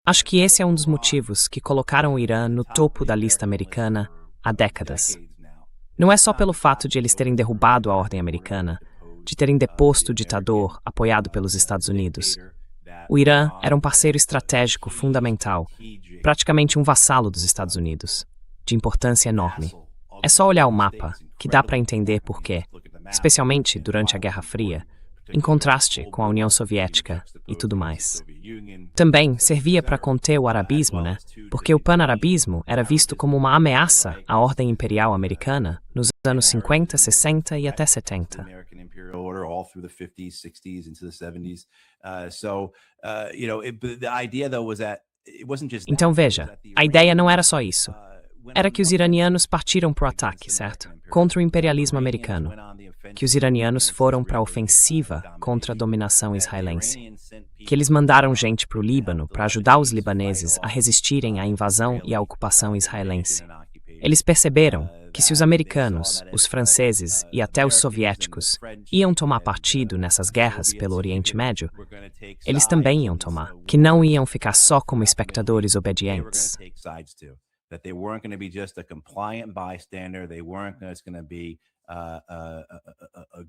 Speaker 2: Acho que esse é um dos motivos que colocaram o Irã no topo da lista americana há décadas. Não é só pelo fato de eles terem derrubado a ordem americana, de terem deposto o ditador apoiado pelos Estados Unidos. O Irã era um parceiro estratégico fundamental, praticamente um vassalo dos Estados Unidos, de importância enorme. É só olhar o mapa que dá para entender por quê, especialmente durante a Guerra Fria, em contraste com a União Soviética e tudo mais. Também servia para conter o arabismo, né? Porque o pan-arabismo era visto como uma ameaça à ordem imperial americana nos anos 50, 60 e até 70. Então veja, a ideia não era só isso. Era que os iranianos partiram para o ataque, certo? Contra o imperialismo americano. Que os iranianos foram para a ofensiva contra a dominação israelense. Que eles mandaram gente para o Líbano para ajudar os libaneses a resistirem à invasão e à ocupação israelense. Eles perceberam que se os americanos, os franceses e até os soviéticos iam tomar partido nessas guerras pelo Oriente Médio, eles também iam tomar, que não iam ficar só como espectadores obedientes.
Speaker 5: That they weren't going to be just a compliant bystander, they weren't just going to be a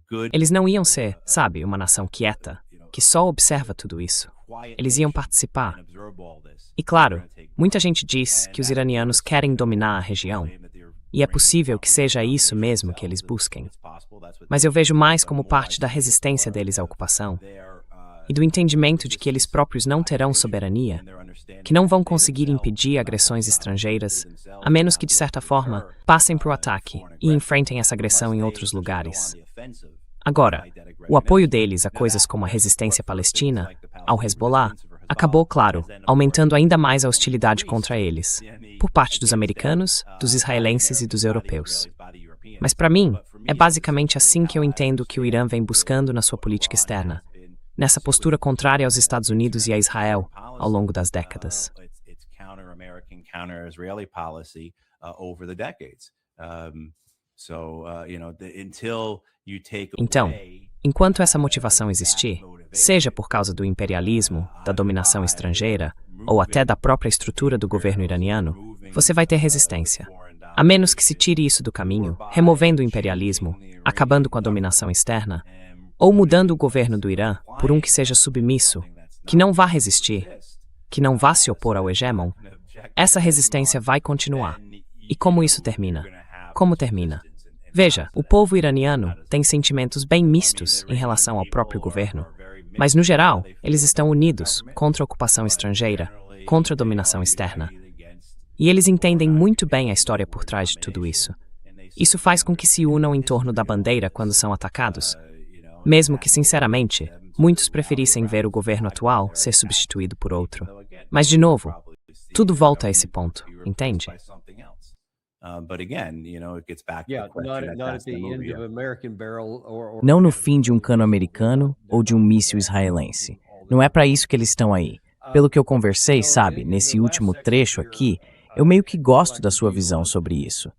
Speaker 5: good...
Speaker 2: Eles não iam ser, sabe, uma nação quieta, que só observa tudo isso. Eles iam participar. E claro, muita gente diz que os iranianos querem dominar a região. E é possível que seja isso mesmo que eles busquem. Mas eu vejo mais como parte da resistência deles à ocupação e do entendimento de que eles próprios não terão soberania, que não vão conseguir impedir agressões estrangeiras, a menos que, de certa forma, passem para o ataque e enfrentem essa agressão em outros lugares. Agora, o apoio deles a coisas como a resistência palestina, ao Hezbollah, acabou, claro, aumentando ainda mais a hostilidade contra eles, por parte dos americanos, dos israelenses e dos europeus. Mas para mim, é basicamente assim que eu entendo que o Irã vem buscando na sua política externa, nessa postura contrária aos Estados Unidos e a Israel ao longo das décadas. Então, enquanto essa motivação existir, seja por causa do imperialismo, da dominação estrangeira, ou até da própria estrutura do governo iraniano, você vai ter resistência. A menos que se tire isso do caminho, removendo o imperialismo, acabando com a dominação externa, ou mudando o governo do Irã por um que seja submisso, que não vá resistir, que não vá se opor ao hegemon, essa resistência vai continuar. E como isso termina? Como termina? Veja, o povo iraniano tem sentimentos bem mistos em relação ao próprio governo, mas no geral, eles estão unidos contra a ocupação estrangeira, contra a dominação externa. E eles entendem muito bem a história por trás de tudo isso. Isso faz com que se unam em torno da bandeira quando são atacados, mesmo que, sinceramente, muitos preferissem ver o governo atual ser substituído por outro. Mas, de novo, tudo volta a esse ponto, entende?
Speaker 1: Não no fim de um cano americano ou de um míssil israelense. Não é para isso que eles estão aí. Pelo que eu conversei, sabe, nesse último trecho aqui, eu meio que gosto da sua visão sobre isso.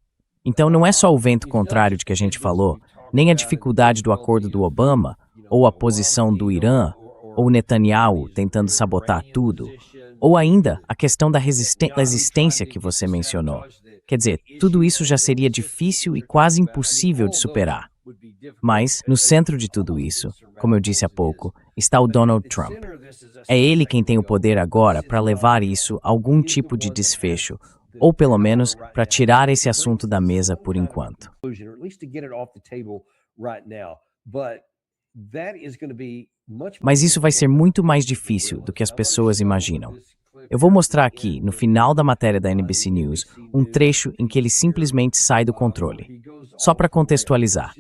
Speaker 1: Então não é só o vento contrário de que a gente falou, nem a dificuldade do acordo do Obama, ou a posição do Irã, ou Netanyahu tentando sabotar tudo, ou ainda a questão da resistência que você mencionou. Quer dizer, tudo isso já seria difícil e quase impossível de superar. Mas, no centro de tudo isso, como eu disse há pouco, está o Donald Trump. É ele quem tem o poder agora para levar isso a algum tipo de desfecho, ou pelo menos para tirar esse assunto da mesa por enquanto. Mas isso vai ser muito mais difícil do que as pessoas imaginam. Eu vou mostrar aqui, no final da matéria da NBC News, um trecho em que ele simplesmente sai do controle. Só para contextualizar.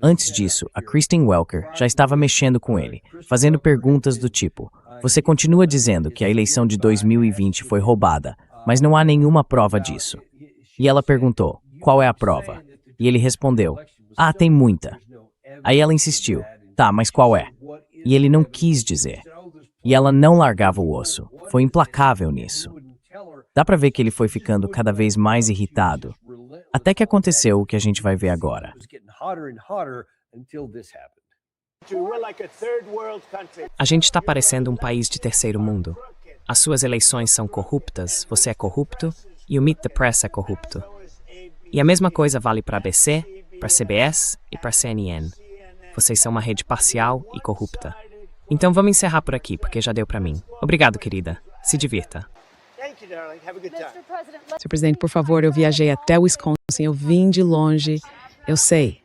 Speaker 1: Antes disso, a Kristen Welker já estava mexendo com ele, fazendo perguntas do tipo: você continua dizendo que a eleição de 2020 foi roubada, mas não há nenhuma prova disso. E ela perguntou: qual é a prova? E ele respondeu: ah, tem muita. Aí ela insistiu: tá, mas qual é? E ele não quis dizer. E ela não largava o osso. Foi implacável nisso. Dá pra ver que ele foi ficando cada vez mais irritado. Até que aconteceu o que a gente vai ver agora.
Speaker 2: A gente está parecendo um país de terceiro mundo. As suas eleições são corruptas, você é corrupto e o Meet the Press é corrupto. E a mesma coisa vale para a ABC, para a CBS e para a CNN. Vocês são uma rede parcial e corrupta. Então vamos encerrar por aqui, porque já deu para mim. Obrigado, querida. Se divirta.
Speaker 4: Senhor presidente, por favor, eu viajei até Wisconsin, eu vim de longe, eu sei.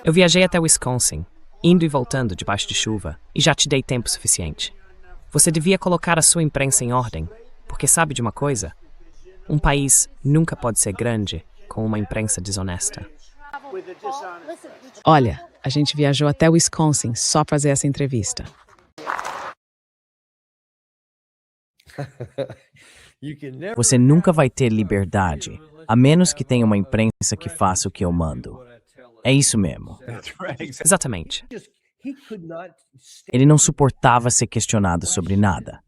Speaker 2: Eu viajei até Wisconsin, indo e voltando debaixo de chuva, e já te dei tempo suficiente. Você devia colocar a sua imprensa em ordem, porque sabe de uma coisa? Um país nunca pode ser grande com uma imprensa desonesta.
Speaker 4: Olha, a gente viajou até Wisconsin só para fazer essa entrevista.
Speaker 1: Você nunca vai ter liberdade, a menos que tenha uma imprensa que faça o que eu mando. É isso mesmo.
Speaker 2: Exatamente.
Speaker 1: Ele não suportava ser questionado sobre nada.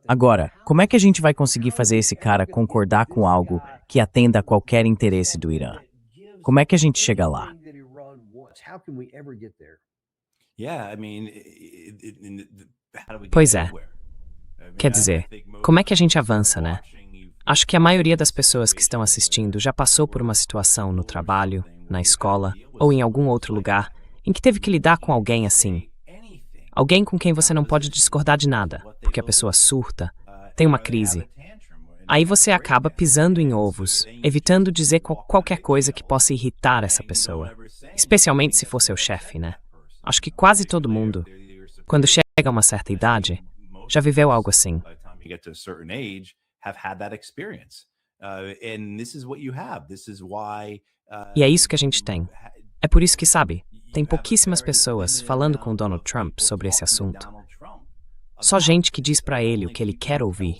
Speaker 1: Agora, como é que a gente vai conseguir fazer esse cara concordar com algo que atenda a qualquer interesse do Irã? Como é que a gente chega lá?
Speaker 2: Pois é. Quer dizer, como é que a gente avança, né? Acho que a maioria das pessoas que estão assistindo já passou por uma situação no trabalho, na escola ou em algum outro lugar em que teve que lidar com alguém assim. Alguém com quem você não pode discordar de nada, porque a pessoa surta, tem uma crise. Aí você acaba pisando em ovos, evitando dizer qualquer coisa que possa irritar essa pessoa. Especialmente se for seu chefe, né? Acho que quase todo mundo, quando chega a uma certa idade, já viveu algo assim. E é isso que a gente tem. É por isso que, sabe, tem pouquíssimas pessoas falando com Donald Trump sobre esse assunto. Só gente que diz pra ele o que ele quer ouvir.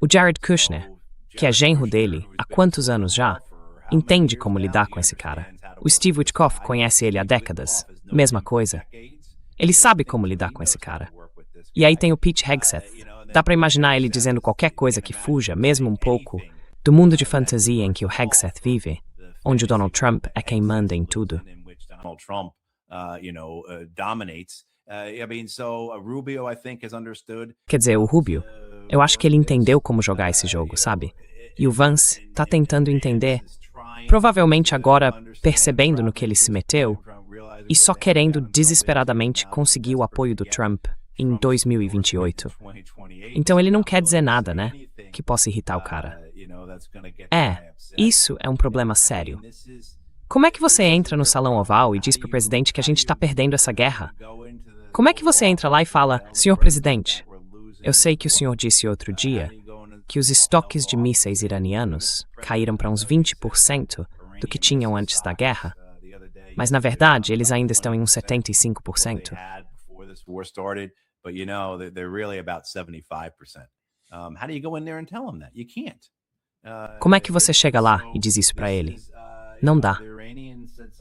Speaker 2: O Jared Kushner, que é genro dele há quantos anos já, entende como lidar com esse cara. O Steve Witkoff conhece ele há décadas. Mesma coisa. Ele sabe como lidar com esse cara. E aí tem o Pete Hegseth. Dá pra imaginar ele dizendo qualquer coisa que fuja, mesmo um pouco, do mundo de fantasia em que o Hegseth vive, onde o Donald Trump é quem manda em tudo. Quer dizer, o Rubio, eu acho que ele entendeu como jogar esse jogo, sabe? E o Vance tá tentando entender, provavelmente agora percebendo no que ele se meteu, e só querendo desesperadamente conseguir o apoio do Trump em 2028. Então ele não quer dizer nada, né? Que possa irritar o cara. Isso é um problema sério. Como é que você entra no Salão Oval e diz pro presidente que a gente tá perdendo essa guerra? Como é que você entra lá e fala, senhor presidente, eu sei que o senhor disse outro dia que os estoques de mísseis iranianos caíram para uns 20% do que tinham antes da guerra, mas na verdade eles ainda estão em uns 75%. Como é que você chega lá e diz isso para ele? Não dá.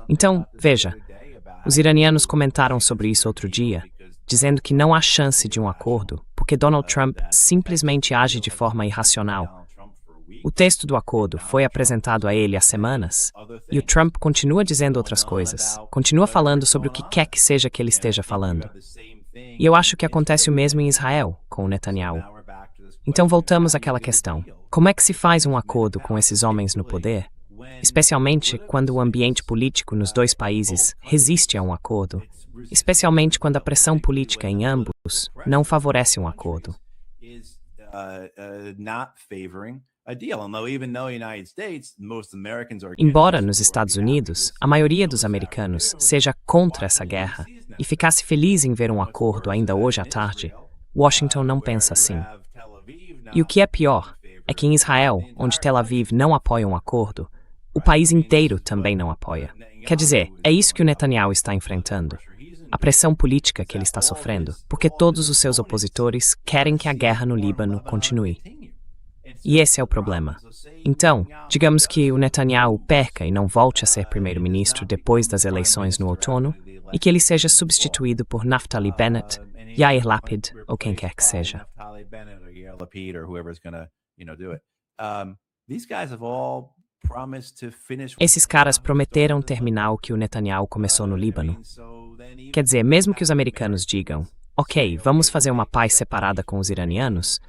Speaker 2: Então, veja, os iranianos comentaram sobre isso outro dia, dizendo que não há chance de um acordo, porque Donald Trump simplesmente age de forma irracional. O texto do acordo foi apresentado a ele há semanas, e o Trump continua dizendo outras coisas, continua falando sobre o que quer que seja que ele esteja falando. E eu acho que acontece o mesmo em Israel, com o Netanyahu. Então voltamos àquela questão. Como é que se faz um acordo com esses homens no poder? Especialmente quando o ambiente político nos dois países resiste a um acordo. Especialmente quando a pressão política em ambos não favorece um acordo.
Speaker 5: a deal. And even though the United States, most Americans are
Speaker 2: Embora nos Estados Unidos, a maioria dos americanos seja contra essa guerra e ficasse feliz em ver um acordo ainda hoje à tarde, Washington não pensa assim. E o que é pior é que em Israel, onde Tel Aviv não apoia um acordo, o país inteiro também não apoia. Quer dizer, é isso que o Netanyahu está enfrentando. A pressão política que ele está sofrendo, porque todos os seus opositores querem que a guerra no Líbano continue. E esse é o problema. Então, digamos que o Netanyahu perca e não volte a ser primeiro-ministro depois das eleições no outono, e que ele seja substituído por Naftali Bennett, Yair Lapid ou quem quer que seja. Esses caras prometeram terminar o que o Netanyahu começou no Líbano. Quer dizer, mesmo que os americanos digam, ok, vamos fazer uma paz separada com os iranianos,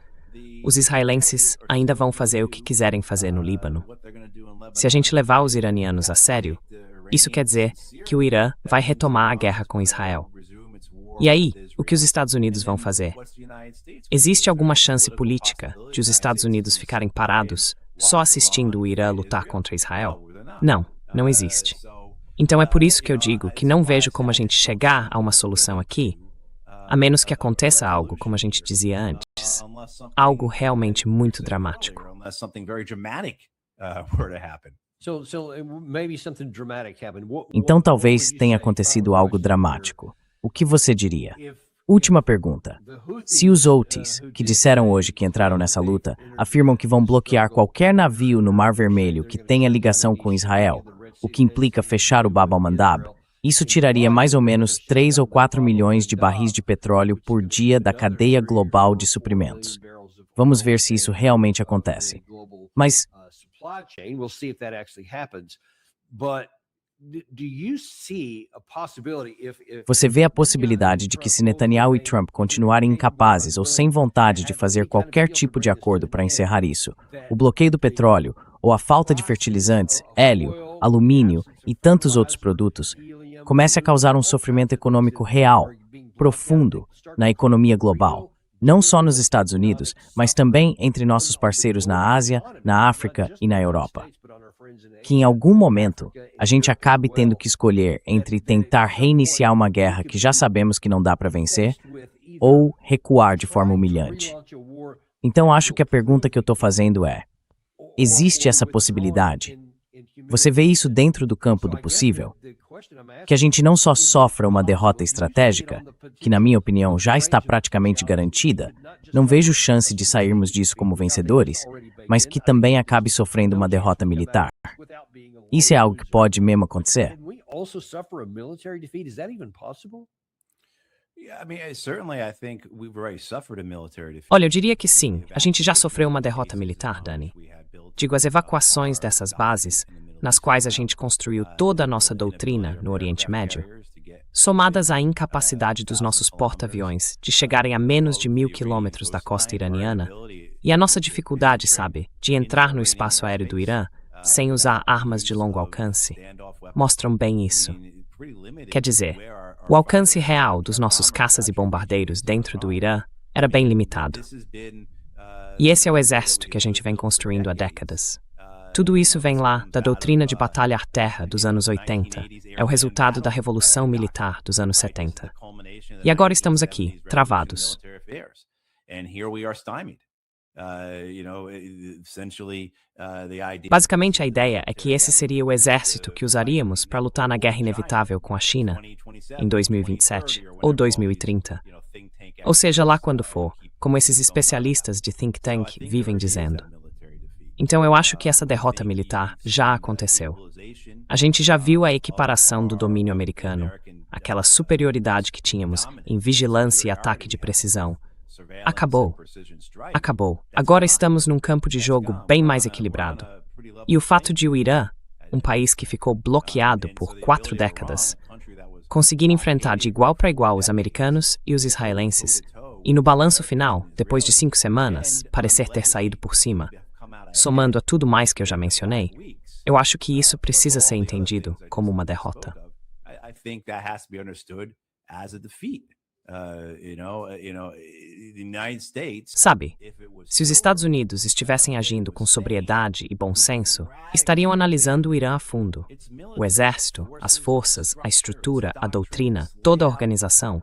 Speaker 2: os israelenses ainda vão fazer o que quiserem fazer no Líbano. Se a gente levar os iranianos a sério, isso quer dizer que o Irã vai retomar a guerra com Israel. E aí, o que os Estados Unidos vão fazer? Existe alguma chance política de os Estados Unidos ficarem parados só assistindo o Irã lutar contra Israel? Não, não existe. Então é por isso que eu digo que não vejo como a gente chegar a uma solução aqui, a menos que aconteça algo, como a gente dizia antes, algo realmente muito dramático.
Speaker 1: Então talvez tenha acontecido algo dramático. O que você diria? Última pergunta. Se os Houthis, que disseram hoje que entraram nessa luta, afirmam que vão bloquear qualquer navio no Mar Vermelho que tenha ligação com Israel, o que implica fechar o Bab al-Mandab, isso tiraria mais ou menos 3 ou 4 milhões de barris de petróleo por dia da cadeia global de suprimentos. Vamos ver se isso realmente acontece. Mas você vê a possibilidade de que se Netanyahu e Trump continuarem incapazes ou sem vontade de fazer qualquer tipo de acordo para encerrar isso, o bloqueio do petróleo ou a falta de fertilizantes, hélio, alumínio e tantos outros produtos comece a causar um sofrimento econômico real, profundo, na economia global, não só nos Estados Unidos, mas também entre nossos parceiros na Ásia, na África e na Europa. Que em algum momento a gente acabe tendo que escolher entre tentar reiniciar uma guerra que já sabemos que não dá para vencer ou recuar de forma humilhante. Então acho que a pergunta que eu estou fazendo é: existe essa possibilidade? Você vê isso dentro do campo do possível? Que a gente não só sofra uma derrota estratégica, que na minha opinião já está praticamente garantida, não vejo chance de sairmos disso como vencedores, mas que também acabe sofrendo uma derrota militar. Isso é algo que pode mesmo acontecer?
Speaker 2: Olha, eu diria que sim. A gente já sofreu uma derrota militar, Dani. Digo, as evacuações dessas bases, nas quais a gente construiu toda a nossa doutrina no Oriente Médio, somadas à incapacidade dos nossos porta-aviões de chegarem a menos de 1.000 quilômetros da costa iraniana, e a nossa dificuldade, sabe, de entrar no espaço aéreo do Irã sem usar armas de longo alcance, mostram bem isso. Quer dizer, o alcance real dos nossos caças e bombardeiros dentro do Irã era bem limitado. E esse é o exército que a gente vem construindo há décadas. Tudo isso vem lá da doutrina de batalha à terra dos anos 80. É o resultado da revolução militar dos anos 70. E agora estamos aqui, travados. Basicamente, a ideia é que esse seria o exército que usaríamos para lutar na guerra inevitável com a China em 2027 ou 2030. Ou seja, lá quando for, como esses especialistas de think tank vivem dizendo. Então eu acho que essa derrota militar já aconteceu. A gente já viu a equiparação do domínio americano, aquela superioridade que tínhamos em vigilância e ataque de precisão. Acabou. Acabou. Agora estamos num campo de jogo bem mais equilibrado. E o fato de o Irã, um país que ficou bloqueado por 4 décadas, conseguir enfrentar de igual para igual os americanos e os israelenses, e no balanço final, depois de 5 semanas, parecer ter saído por cima, somando a tudo mais que eu já mencionei, eu acho que isso precisa ser entendido como uma derrota.
Speaker 5: The United States.
Speaker 2: Sabe, se os Estados Unidos estivessem agindo com sobriedade e bom senso, estariam analisando o Irã a fundo. O exército, as forças, a estrutura, a doutrina, toda a organização.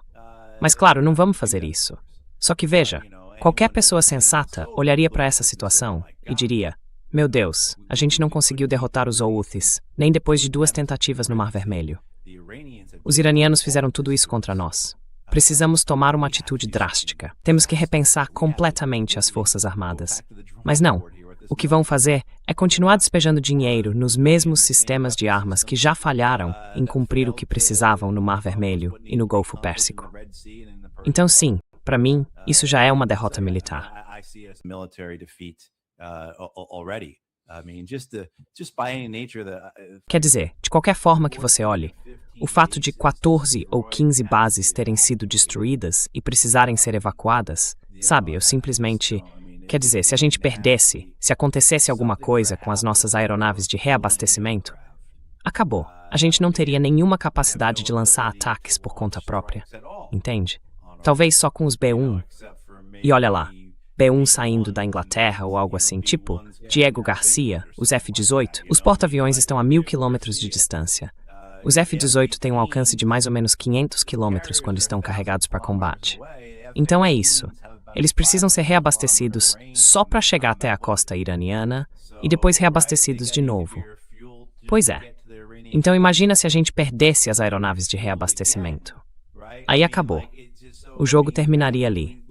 Speaker 2: Mas claro, não vamos fazer isso. Só que veja, qualquer pessoa sensata olharia para essa situação e diria: meu Deus, a gente não conseguiu derrotar os Houthis, nem depois de 2 tentativas no Mar Vermelho. Os iranianos fizeram tudo isso contra nós. Precisamos tomar uma atitude drástica. Temos que repensar completamente as Forças Armadas. Mas não, o que vão fazer é continuar despejando dinheiro nos mesmos sistemas de armas que já falharam em cumprir o que precisavam no Mar Vermelho e no Golfo Pérsico. Então sim, para mim, isso já é uma derrota militar. Quer dizer, de qualquer forma que você olhe, o fato de 14 ou 15 bases terem sido destruídas e precisarem ser evacuadas, sabe, eu simplesmente... Quer dizer, se a gente perdesse, se acontecesse alguma coisa com as nossas aeronaves de reabastecimento, acabou. A gente não teria nenhuma capacidade de lançar ataques por conta própria, entende? Talvez só com os B-1. E olha lá, B-1 saindo da Inglaterra ou algo assim, tipo Diego Garcia, os F-18, os porta-aviões estão a 1.000 quilômetros de distância. Os F-18 têm um alcance de mais ou menos 500 quilômetros quando estão carregados para combate. Então é isso. Eles precisam ser reabastecidos só para chegar até a costa iraniana e depois reabastecidos de novo. Pois é. Então imagina se a gente perdesse as aeronaves de reabastecimento. Aí acabou. O jogo terminaria ali.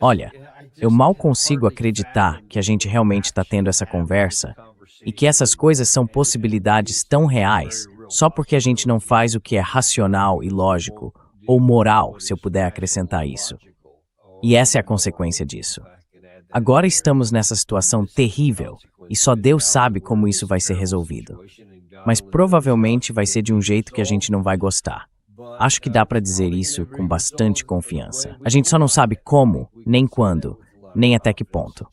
Speaker 1: Olha, eu mal consigo acreditar que a gente realmente está tendo essa conversa e que essas coisas são possibilidades tão reais só porque a gente não faz o que é racional e lógico, ou moral, se eu puder acrescentar isso. E essa é a consequência disso. Agora estamos nessa situação terrível e só Deus sabe como isso vai ser resolvido. Mas provavelmente vai ser de um jeito que a gente não vai gostar. Acho que dá para dizer isso com bastante confiança. A gente só não sabe como, nem quando, nem até que ponto.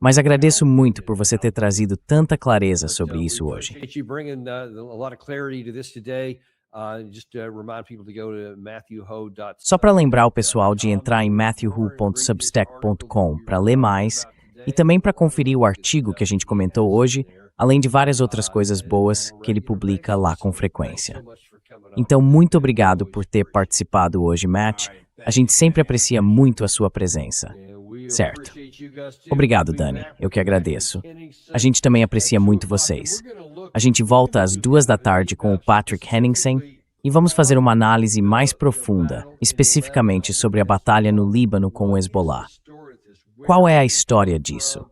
Speaker 1: Mas agradeço muito por você ter trazido tanta clareza sobre isso hoje. Só para lembrar o pessoal de entrar em matthewhu.substack.com para ler mais e também para conferir o artigo que a gente comentou hoje, além de várias outras coisas boas que ele publica lá com frequência. Então, muito obrigado por ter participado hoje, Matt. A gente sempre aprecia muito a sua presença. Certo. Obrigado, Dani. Eu que agradeço. A gente também aprecia muito vocês. A gente volta às 14h com o Patrick Henningsen e vamos fazer uma análise mais profunda, especificamente sobre a batalha no Líbano com o Hezbollah. Qual é a história disso?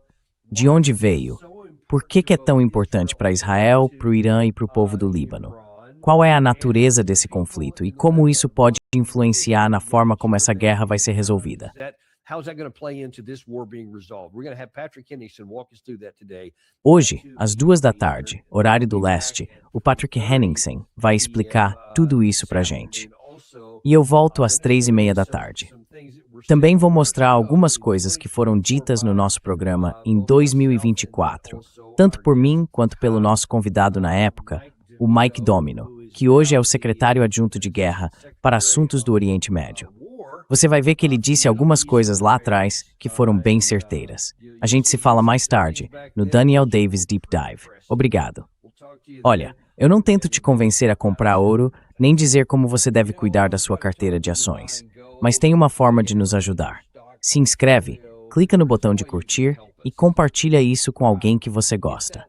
Speaker 1: De onde veio? Por que é tão importante para Israel, para o Irã e para o povo do Líbano? Qual é a natureza desse conflito e como isso pode influenciar na forma como essa guerra vai ser resolvida? Hoje, às 14h, horário do leste, o Patrick Henningsen vai explicar tudo isso pra gente. E eu volto às 15h30. Também vou mostrar algumas coisas que foram ditas no nosso programa em 2024, tanto por mim quanto pelo nosso convidado na época, o Mike Domino, que hoje é o secretário adjunto de guerra para assuntos do Oriente Médio. Você vai ver que ele disse algumas coisas lá atrás que foram bem certeiras. A gente se fala mais tarde, no Daniel Davis Deep Dive. Obrigado. Olha, eu não tento te convencer a comprar ouro, nem dizer como você deve cuidar da sua carteira de ações, mas tem uma forma de nos ajudar. Se inscreve, clica no botão de curtir e compartilha isso com alguém que você gosta.